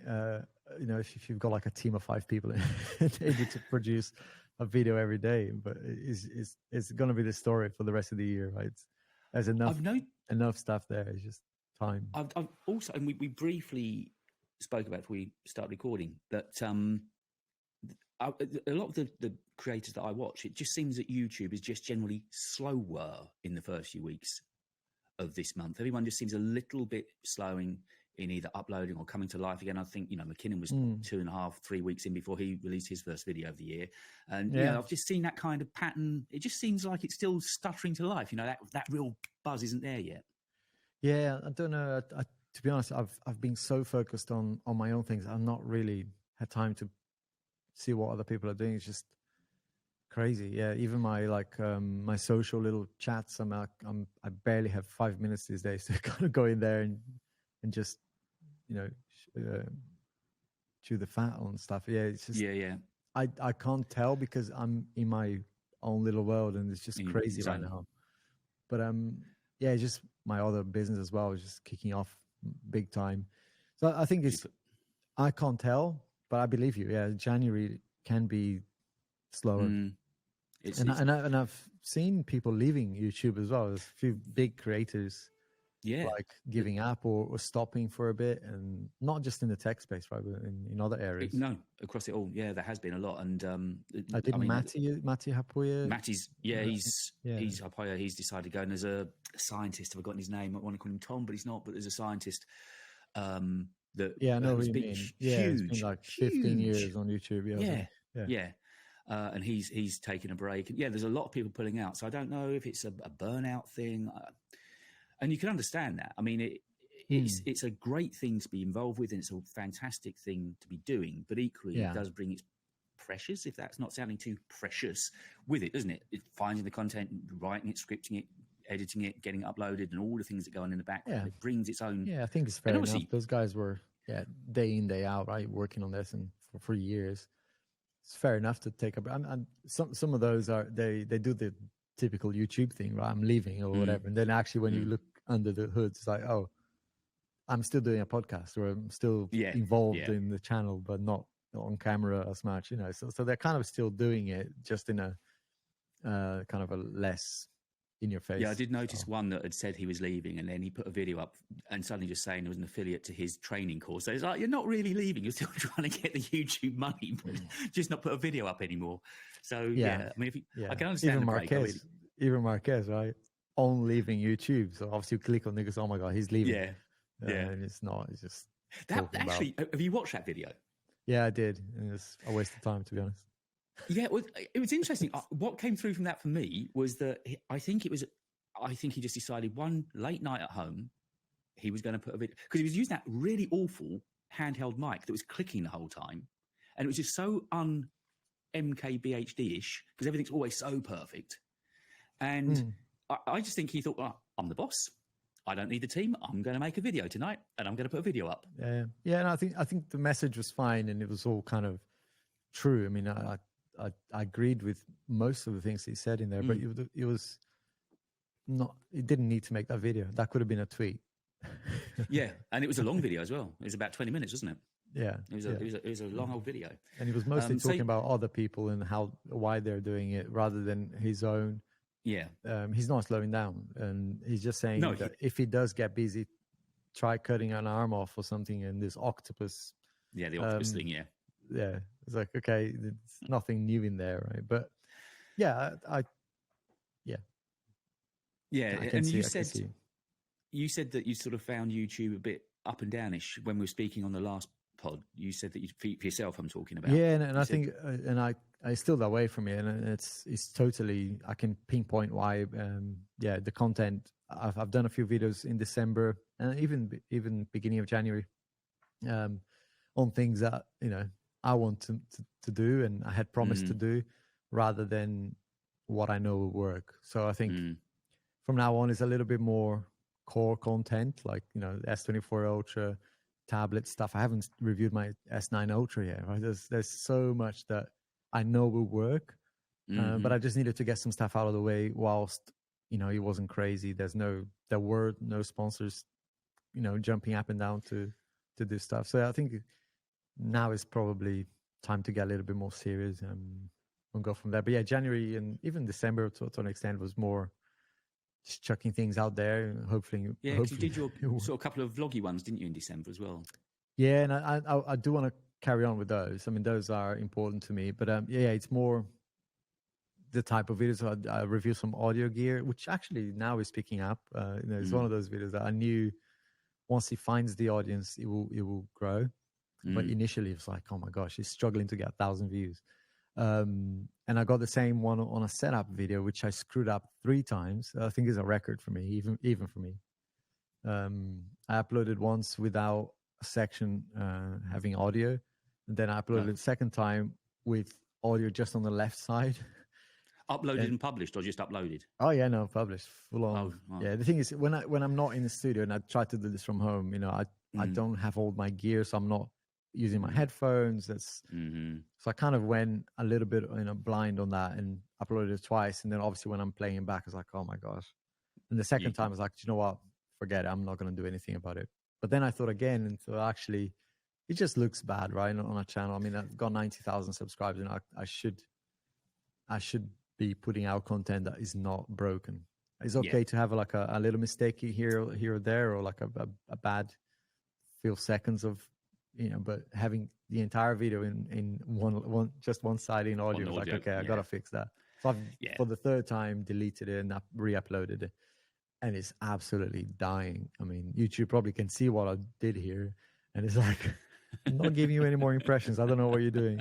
You know, if you've got like a team of 5 people and able to produce a video every day, but it's going to be the story for the rest of the year, right? There's enough stuff there. It's just time. I've also, and we briefly spoke about before we start recording, that a lot of the creators that I watch, it just seems that YouTube is just generally slower in the first few weeks of this month. Everyone just seems a little bit slow in either uploading or coming to life again. I think, you know, McKinnon was 2.5, 3 weeks in before he released his first video of the year. And, you know, I've just seen that kind of pattern. It just seems like it's still stuttering to life. You know, that real buzz isn't there yet. Yeah, I don't know. To be honest, I've been so focused on my own things. I've not really had time to see what other people are doing. It's just crazy. Yeah, even my my social little chats. I barely have 5 minutes these days to kind of go in there and just, you know, chew the fat on stuff. Yeah, it's just I can't tell because I'm in my own little world and it's just crazy right now. But yeah, it's just my other business as well is just kicking off big time. So I think I can't tell, but I believe you. Yeah, January can be slower. And I've seen people leaving YouTube as well. There's a few big creators like giving up or stopping for a bit, and not just in the tech space, right, but in other areas. No, across it all. Yeah, there has been a lot. And Matti Hapuya. Matty's he's Hapuya. He's decided to go, and there's a scientist. I've forgotten his name. I want to call him Tom, but he's not. But there's a scientist I know who you mean. It's been like 15 years on YouTube. And he's taken a break. And there's a lot of people pulling out. So I don't know if it's a burnout thing. And you can understand that. I mean, it's a great thing to be involved with, and it's a fantastic thing to be doing. But equally, it does bring its pressures, if that's not sounding too precious, with it, doesn't it? Finding the content, writing it, scripting it, editing it, getting it uploaded, and all the things that go on in the background. It brings its own. Yeah, I think it's fair enough. Those guys were day in, day out, right, working on this and for years. It's fair enough to take a. And some of those are they do the typical YouTube thing, right? I'm leaving or whatever, and then actually when you look under the hood, it's like, oh, I'm still doing a podcast, or I'm still involved in the channel, but not on camera as much, you know. So they're kind of still doing it, just in a kind of a less in your face. Yeah, I did notice one that had said he was leaving, and then he put a video up and suddenly just saying there was an affiliate to his training course. So it's like, you're not really leaving, you're still trying to get the YouTube money, but just not put a video up anymore. So I mean, I can understand even Marquez, right? On leaving YouTube. So obviously you click on niggas, oh my God, he's leaving. And it's not, it's just that actually about. Have you watched that video? Yeah, I did. And it's a waste of time, to be honest. Yeah, it was interesting. What came through from that for me was that I think he just decided one late night at home he was going to put a video, because he was using that really awful handheld mic that was clicking the whole time, and it was just so MKBHD-ish because everything's always so perfect. And I just think he thought, well, I'm the boss. I don't need the team. I'm going to make a video tonight, and I'm going to put a video up. Yeah. And I think the message was fine, and it was all kind of true. I mean, I agreed with most of the things he said in there, but it was not. It didn't need to make that video. That could have been a tweet. Yeah, and it was a long video as well. It was about 20 minutes, wasn't it? Yeah, it was a long old video. And he was mostly talking about other people and why they're doing it rather than his own. Yeah, he's not slowing down, and he's just saying that if he does get busy, try cutting an arm off or something. And this octopus. Yeah, the octopus thing. Yeah, it's like, okay, there's nothing new in there, right? But and you said that you sort of found YouTube a bit up and downish when we were speaking on the last pod. You said that for yourself, I'm talking about. Yeah, and I think, and I still that way from it, and it's totally, I can pinpoint why. The content. I've done a few videos in December and even beginning of January, on things that I want to do and I had promised to do, rather than what I know will work. So I think Mm. from now on is a little bit more core content, like, you know, S24 Ultra, tablet stuff. I haven't reviewed my S9 Ultra yet. Right? There's so much that I know will work, but I just needed to get some stuff out of the way whilst, you know, it wasn't crazy. There were no sponsors, you know, jumping up and down to do stuff. So I think now is probably time to get a little bit more serious and go from there. But yeah, January and even December to an extent was more just chucking things out there. Hopefully, Yeah, because you did your sort of couple of vloggy ones, didn't you, in December as well? Yeah, and I do want to carry on with those. I mean, those are important to me. But yeah, it's more the type of videos. I review some audio gear, which actually now is picking up. You know, it's one of those videos that I knew once it finds the audience, it will grow. But initially, it's like, oh my gosh, it's struggling to get 1,000 views. And I got the same one on a setup video, which I screwed up 3 times. I think is a record for me, even for me. I uploaded once without a section having audio, and then I uploaded the second time with audio just on the left side. Uploaded and published, or just uploaded? Oh yeah, no, published full on. Oh, wow. Yeah, the thing is, when I'm not in the studio and I try to do this from home, you know, I don't have all my gear, so I'm not using my headphones. That's so I kind of went a little bit, you know, blind on that and uploaded it twice, and then obviously when I'm playing it back, it's like, oh my gosh. And the second time I was like, you know what, forget it, I'm not going to do anything about it. But then I thought again, and so actually, it just looks bad, right, on a channel. I mean, I've got 90,000 subscribers, and I should be putting out content that is not broken. It's okay to have like a little mistake here or there, or like a bad few seconds of, you know, but having the entire video in one side in audio, was like, okay, I gotta fix that. So I've for the 3rd time deleted it and re-uploaded it, and it's absolutely dying. I mean, YouTube probably can see what I did here, and it's like, I'm not giving you any more impressions. I don't know what you're doing.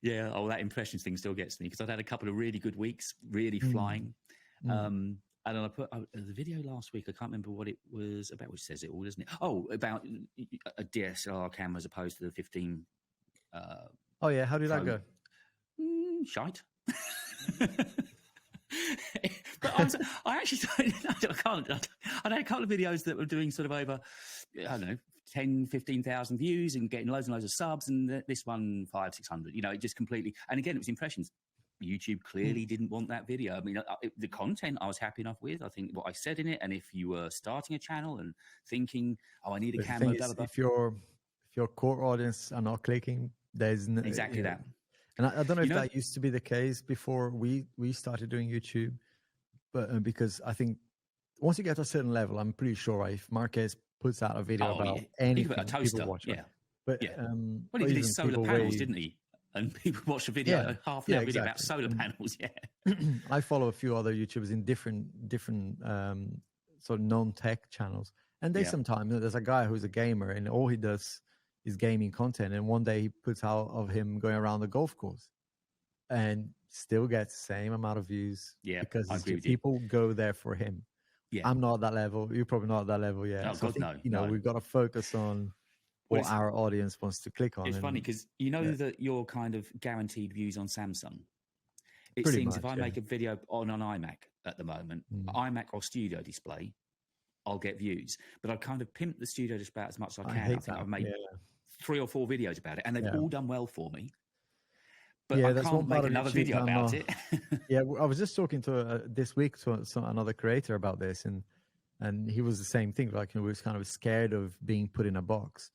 Yeah, that impressions thing still gets me, because I've had a couple of really good weeks, really flying. And then I put the video last week. I can't remember what it was about, which says it all, doesn't it? Oh, about a DSLR camera as opposed to the 15. Oh yeah, how did that go? Shite. But I actually I can't. I had a couple of videos that were doing sort of over, I don't know, 10, 15,000 views and getting loads and loads of subs, and this one 500, 600. You know, it just completely. And again, it was impressions. YouTube clearly didn't want that video. I mean, the content I was happy enough with. I think what I said in it, and if you were starting a channel and thinking, oh, I need a camera, blah, blah, blah. If your core audience are not clicking, there's no, exactly that. And I don't know if that used to be the case before we started doing YouTube, but because I think once you get to a certain level, I'm pretty sure if Marquez puts out a video about anything, a toaster, people watch it. Yeah. But well, he did his solar panels, didn't he? And people watch a video, a half an hour video about solar panels. Yeah, I follow a few other YouTubers in different sort of non-tech channels, and they sometimes, there's a guy who's a gamer, and all he does is gaming content. And one day he puts out of him going around the golf course, and still gets the same amount of views. Yeah, because people go there for him. Yeah, I'm not at that level. You're probably not at that level yet. Oh, so God, I think, we've got to focus on what our audience wants to click on. It's funny because that you're kind of guaranteed views on Samsung. It Pretty seems much, if I make a video on an iMac at the moment, iMac or Studio Display, I'll get views. But I've kind of pimped the Studio Display as much as I can. I think I've made 3 or 4 videos about it, and they've all done well for me. But I can't make another video about it. Yeah, I was just talking to this week to another creator about this, and he was the same thing. Like, he was kind of scared of being put in a box.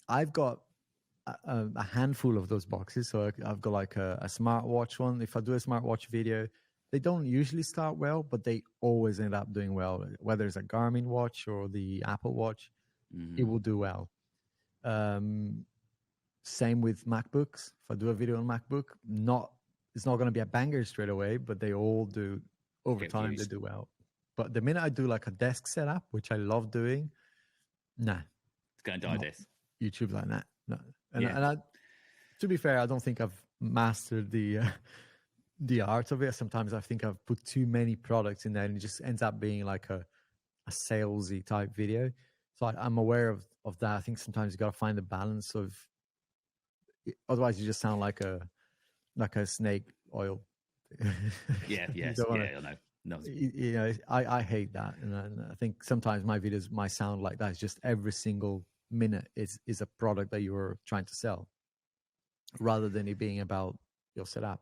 I've got a handful of those boxes. So I've got like a smartwatch one. If I do a smartwatch video, they don't usually start well, but they always end up doing well. Whether it's a Garmin watch or the Apple Watch, it will do well. Same with MacBooks. If I do a video on MacBook, it's not going to be a banger straight away, but they all do over time. They do well. But the minute I do like a desk setup, which I love doing, it's going to die this. YouTube like that. No. And to be fair, I don't think I've mastered the art of it. Sometimes I think I've put too many products in there, and it just ends up being like a salesy type video. So I'm aware of that. I think sometimes you got to find the balance of. Otherwise, you just sound like a snake oil Yeah, yes, You don't wanna, yeah, I know. No, you know, I hate that, and I think sometimes my videos might sound like that. It's just every single minute is a product that you're trying to sell, rather than it being about your setup.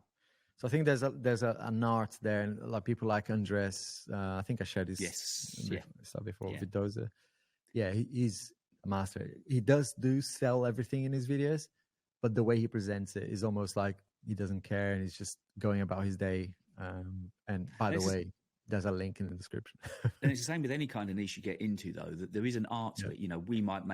So I think there's an art there, and a lot of people like Andres. I think I shared this yes, yeah, stuff before. yeah. Vidoza, yeah, he's a master. He does sell everything in his videos, but the way he presents it is almost like he doesn't care, and he's just going about his day. And by the way, there's a link in the description. And it's the same with any kind of niche you get into, though, that there is an art to it. You know, we might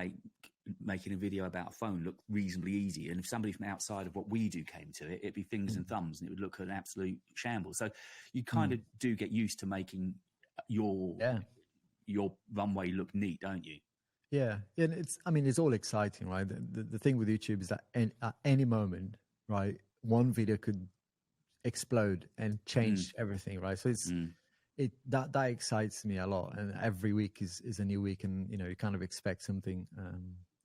making a video about a phone look reasonably easy, and if somebody from outside of what we do came to it, it'd be fingers and thumbs, and it would look an absolute shambles. So you kind of do get used to making your runway look neat, don't you? Yeah, and it's all exciting, right? The thing with YouTube is that at any moment, right, one video could explode and change everything, right? So that excites me a lot, and every week is a new week, and you kind of expect something.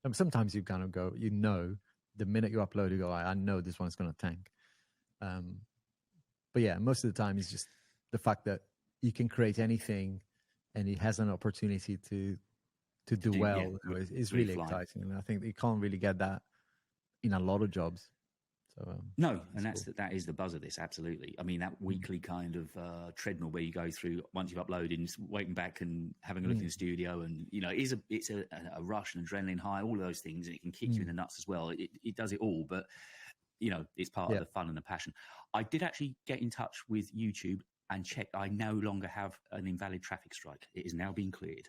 And sometimes you kind of go, the minute you upload, you go, I know this one's going to tank. But yeah, most of the time it's just the fact that you can create anything, and it has an opportunity to do well. It's really exciting, and I think you can't really get that in a lot of jobs. So no, and that is the buzz of this. Absolutely. I mean, that weekly kind of treadmill where you go through once you've uploaded, and waiting back and having a look in the studio, and it's a rush and adrenaline high, all of those things, and it can kick you in the nuts as well. It does it all, but it's part of the fun and the passion. I did actually get in touch with YouTube and check. I no longer have an invalid traffic strike. It is now being cleared.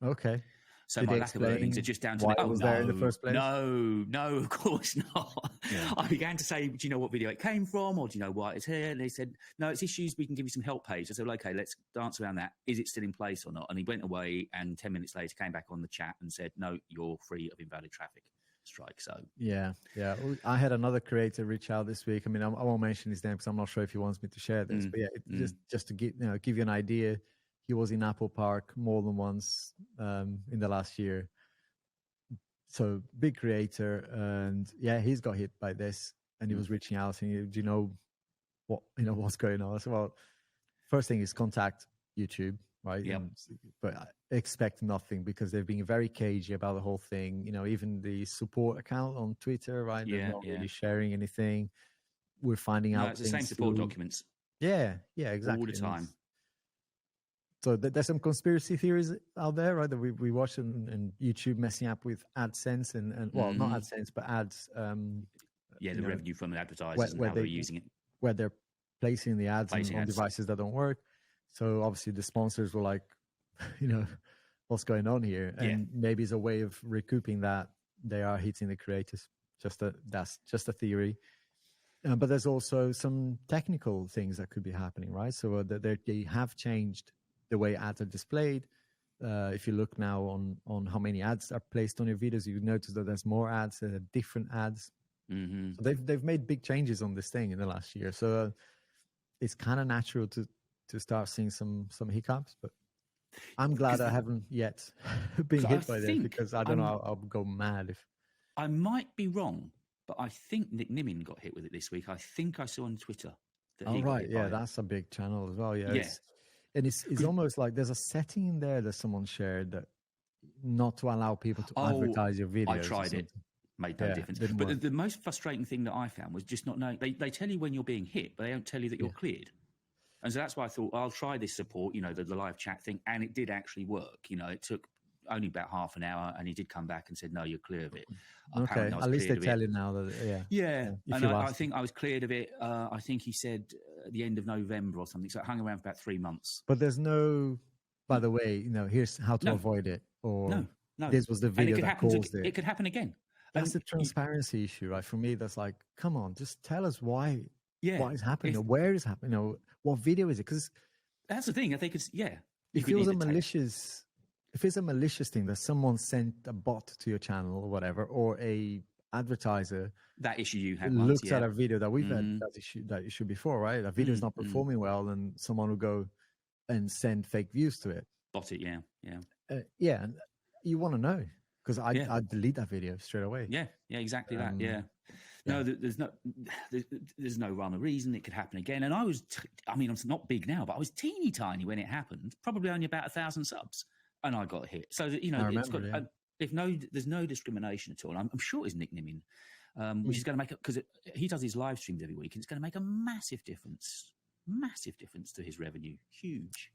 Okay. So my lack of earnings are just down to why it was there in the first place? No, of course not. Yeah. I began to say, do you know what video it came from, or do you know why it's here? And they said, no, it's issues. We can give you some help page. I said, well, okay, let's dance around that. Is it still in place or not? And he went away, and 10 minutes later came back on the chat and said, no, you're free of invalid traffic strike. So yeah. I had another creator reach out this week. I mean, I won't mention his name because I'm not sure if he wants me to share this. But yeah, just to give you an idea, he was in Apple Park more than once in the last year. So big creator, and yeah, he's got hit by this, and he was reaching out saying, "Do you know what's going on?" I said, "Well, first thing is contact YouTube, right? Yep. But I expect nothing, because they've been very cagey about the whole thing. Even the support account on Twitter, right? They're not really sharing anything. We're finding out it's the same support documents. Yeah, exactly. All the time. So there's some conspiracy theories out there, right? That we watch, and YouTube messing up with AdSense and well, not AdSense, but ads. The revenue from the advertisers and how they're using it. Where they're placing the ads on devices that don't work. So obviously the sponsors were like, what's going on here? And maybe it's a way of recouping that they are hitting the creators. That's just a theory. But there's also some technical things that could be happening, right? So they have changed the way ads are displayed. If you look now on how many ads are placed on your videos, you notice that there's more ads, different ads. So they've made big changes on this thing in the last year. So it's kind of natural to start seeing some hiccups. But I'm glad I haven't yet been hit by this, because I don't know, I'll go mad if. I might be wrong, but I think Nick Nimmin got hit with it this week. I think I saw on Twitter that he got hit by it. That's a big channel as well. Yeah. And it's almost like there's a setting in there that someone shared that not to allow people to advertise your videos. I tried it, made no difference. But the most frustrating thing that I found was just not knowing. They tell you when you're being hit, but they don't tell you that you're cleared. And so that's why I thought, I'll try this support, the live chat thing. And it did actually work. It took only about half an hour, and he did come back and said, no, you're clear of it. Okay, at least they tell you now that, Yeah, and I think I was cleared of it. I think he said at the end of November or something. So it hung around for about 3 months. But there's no, by the way, here's how to avoid it. Or no. This was the video that caused it. It could happen again. That's the transparency issue, right? For me, that's like, come on, just tell us why. What is happening? Where is happening? What video is it? Because that's the thing. I think it's If it was a malicious. If it's a malicious thing that someone sent a bot to your channel or whatever, or a advertiser that issue you had looked at a video that we've had that issue before, right? A video is not performing well, and someone will go and send fake views to it. Bot it, and you want to know, because I delete that video straight away. Yeah, exactly that. Yeah, No, there's no rhyme or reason. It could happen again. And I mean, I'm not big now, but I was teeny tiny when it happened. Probably only about 1,000 subs, and I got hit. So you know, there's no discrimination at all. I'm sure he's nicknaming, which is going to make it, because he does his live streams every week, and it's going to make a massive difference to his revenue. Huge.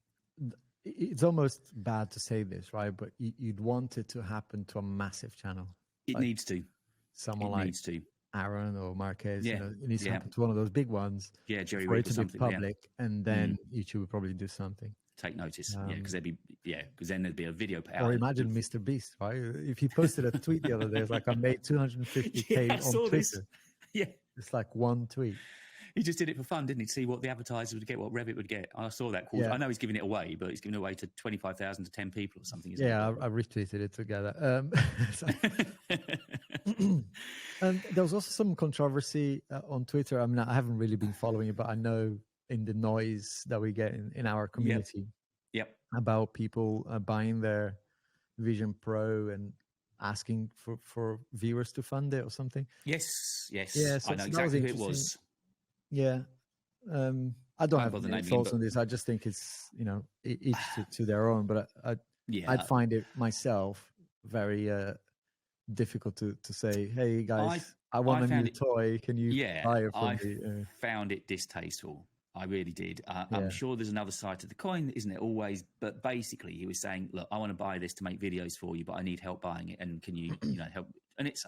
It's almost bad to say this, right? But you'd want it to happen to a massive channel. It needs to. Someone needs to. Aaron or Marquez, yeah. You know, it needs to happen to one of those big ones. Yeah, Jerry for Reed it to be public, and then YouTube would probably do something. Take notice, because then there'd be a video out. Or imagine Mr. Beast, right? If he posted a tweet the other day, it's like, I made 250K on Twitter. This. Yeah, it's like one tweet. He just did it for fun, didn't he? To see what the advertisers would get, what Revit would get. I saw that. I know he's giving it away, but he's giving it away to 25,000 to 10 people or something. I retweeted it together. And there was also some controversy on Twitter. I mean, I haven't really been following it, but I know in the noise that we get in our community about people buying their Vision Pro and asking for viewers to fund it or something. Yes. Yeah, so I know exactly who it was. Yeah. I don't have any thoughts on this. I just think it's, you know, each to their own. But I'd find it myself very difficult to say, hey, guys, I want a new toy. Can you buy it for me? I found it distasteful. I really did. I'm sure there's another side to the coin, isn't it, always? But basically, he was saying, look, I want to buy this to make videos for you, but I need help buying it. And can you, help? And it's,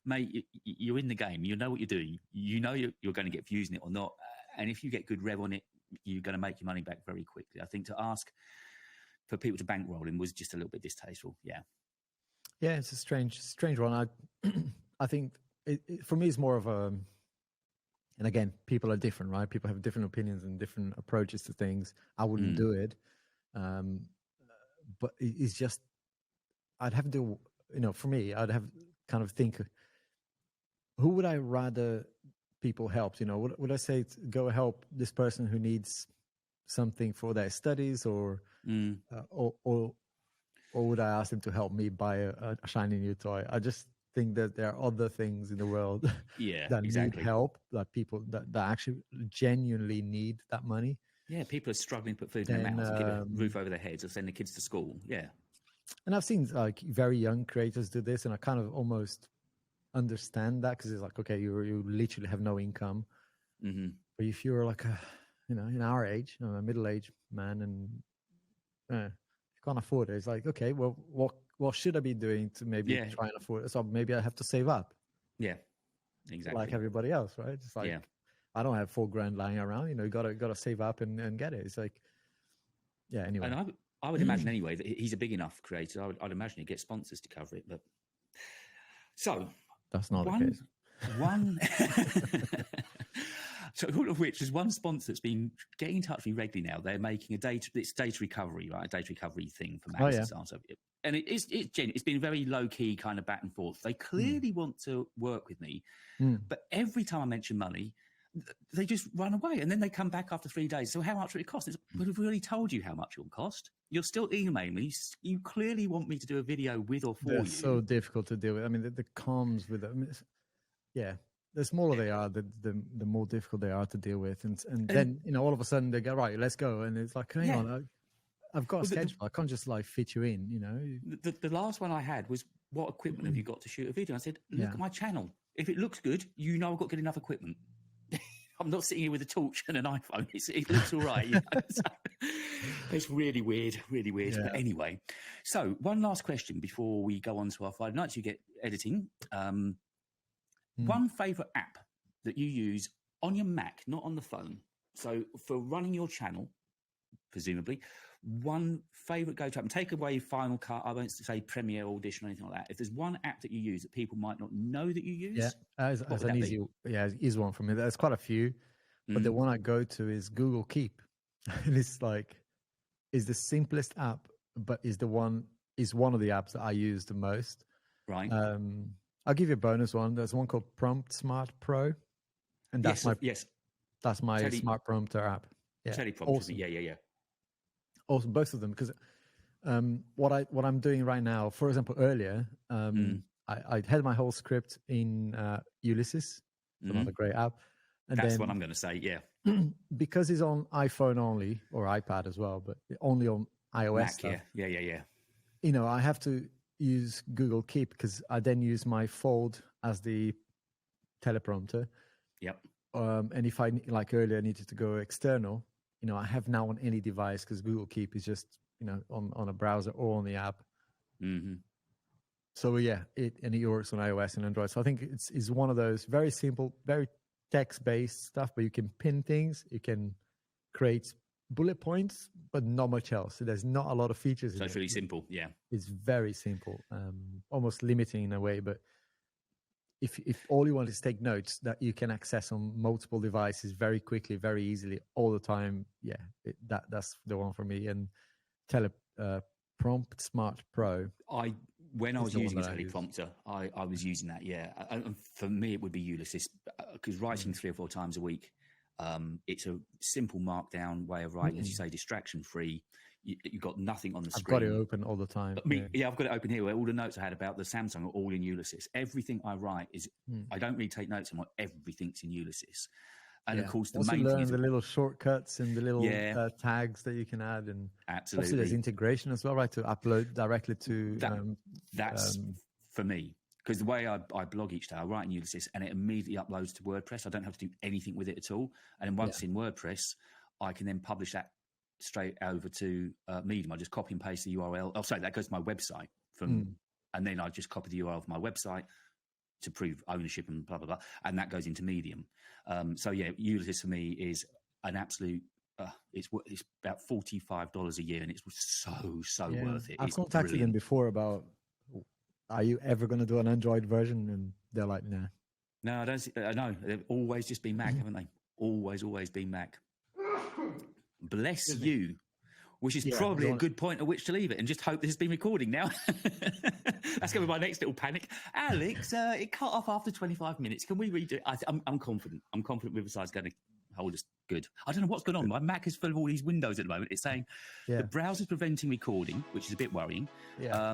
mate, you're in the game. You know what you're doing. You know you're going to get views in it or not. And if you get good rev on it, you're going to make your money back very quickly. I think to ask for people to bankroll him was just a little bit distasteful. Yeah. Yeah, it's a strange one. I think for me, it's more of a, and again, people are different, right? People have different opinions and different approaches to things. I wouldn't do it. But it's just, I'd have to, for me, I'd have kind of think, who would I rather people help? Would I say go help this person who needs something for their studies, or would I ask them to help me buy a shiny new toy? I just think that there are other things in the world that need help, that people that actually genuinely need that money. Yeah, people are struggling to put food in their mouths and give a roof over their heads or send the kids to school. Yeah. And I've seen like very young creators do this, and I kind of almost understand that, because it's like, okay, you literally have no income. Mm-hmm. But if you're like in our age, a middle-aged man, and you can't afford it, it's like, okay, well, what should I be doing to maybe try and afford it? So maybe I have to save up. Yeah, exactly. Like everybody else, right? It's like, I don't have $4,000 lying around. You got to save up and get it. It's like, anyway. And I would imagine anyway that he's a big enough creator. I'd imagine he'd get sponsors to cover it. But so that's not the case. So all of which is one sponsor that's been getting in touch with me regularly now. They're making it's data recovery, right? A data recovery thing for Macs and so on. So, and it's been very low key, kind of back and forth. They clearly want to work with me, but every time I mention money, they just run away, and then they come back after 3 days. So how much will it cost? But we've already told you how much it will cost. You're still emailing me. You clearly want me to do a video with or for you. They're so difficult to deal with. I mean, the comms with them. The smaller they are, the more difficult they are to deal with. And then, all of a sudden they go, right, let's go. And it's like, hang on, I've got a schedule. I can't just like fit you in, The last one I had was, what equipment have you got to shoot a video? I said, look at my channel. If it looks good, I've got good enough equipment. I'm not sitting here with a torch and an iPhone. It looks all right. So, it's really weird, really weird. Yeah. But anyway, so one last question before we go on to our Friday nights. You get editing. One favorite app that you use on your Mac, not on the phone. So for running your channel, presumably, one favorite go-to app, and take away Final Cut. I won't say Premiere, Audition, or anything like that. If there's one app that you use that people might not know that you use, as an easy one for me. There's quite a few, but the one I go to is Google Keep. And it's like, is the simplest app, but is one of the apps that I use the most. Right. I'll give you a bonus one. There's one called Prompt Smart Pro, and that's my smart prompter app. Yeah, Teleprompter. Awesome. Yeah. Awesome, both of them, because what I'm doing right now, for example, earlier, I had my whole script in Ulysses, another great app. And that's then, what I'm going to say. Yeah, because it's on iPhone only or iPad as well, but only on iOS Mac, stuff. Yeah. You know, I have to use Google Keep because I then use my Fold as the teleprompter. Yep. And if I, like earlier, needed to go external, you know, I have now on any device because Google Keep is just, you know, on a browser or on the app. Mm-hmm. So yeah, it works on iOS and Android. So I think it's one of those very simple, very text-based stuff, but you can pin things, you can create bullet points, but not much else. So there's not a lot of features. So it's really simple. Yeah, it's very simple, almost limiting in a way. But if all you want is take notes that you can access on multiple devices very quickly, very easily, all the time, yeah, that's the one for me. And Prompt Smart Pro. When I was using a teleprompter, I was using that, yeah. And for me, it would be Ulysses, because writing 3 or 4 times a week, it's a simple markdown way of writing, as you say, distraction-free. You've got nothing on the screen. I've got it open all the time. Yeah, I've got it open here. All the notes I had about the Samsung are all in Ulysses. Everything I write is, I don't really take notes on everything's in Ulysses. And of course, the main thing is the little shortcuts and the little tags that you can add, and absolutely, obviously there's integration as well, right? To upload directly to that's for me, because the way I blog each day, I write in Ulysses, and it immediately uploads to WordPress. I don't have to do anything with it at all. And then once in WordPress, I can then publish that straight over to Medium. I just copy and paste the URL. Oh, sorry, that goes to my website and then I just copy the URL of my website to prove ownership and blah, blah, blah. And that goes into Medium. So yeah, Ulysses for me is an absolute, it's about $45 a year, and it's so worth it. I've contacted them before about, are you ever going to do an Android version? And they're like, nah. No, I don't. No, they've always just been Mac, haven't they? Always been Mac. Bless you. Which is probably a good point at which to leave it, and just hope this has been recording now. That's going to be my next little panic. Alex, it cut off after 25 minutes. Can we redo it? I'm confident. I'm confident Riverside's going to hold us good. I don't know what's going on. My Mac is full of all these windows at the moment. It's saying the browser's preventing recording, which is a bit worrying. Yeah.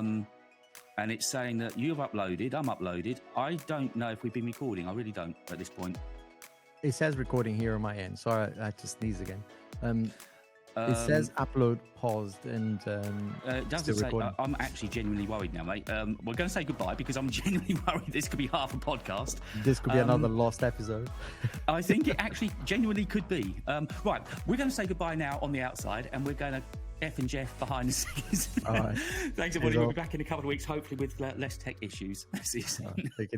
And it's saying that you've uploaded, I'm uploaded. I don't know if we've been recording. I really don't at this point. It says recording here on my end. Sorry, I had to sneeze again. It says upload paused and it doesn't say. I'm actually genuinely worried now, mate. We're going to say goodbye because I'm genuinely worried this could be half a podcast. This could be another lost episode. I think it actually genuinely could be. Right, we're going to say goodbye now on the outside, and we're going to F and Jeff behind the scenes. All right. Thanks, everybody. We'll be back in a couple of weeks, hopefully with less tech issues. See you soon. Take it easy.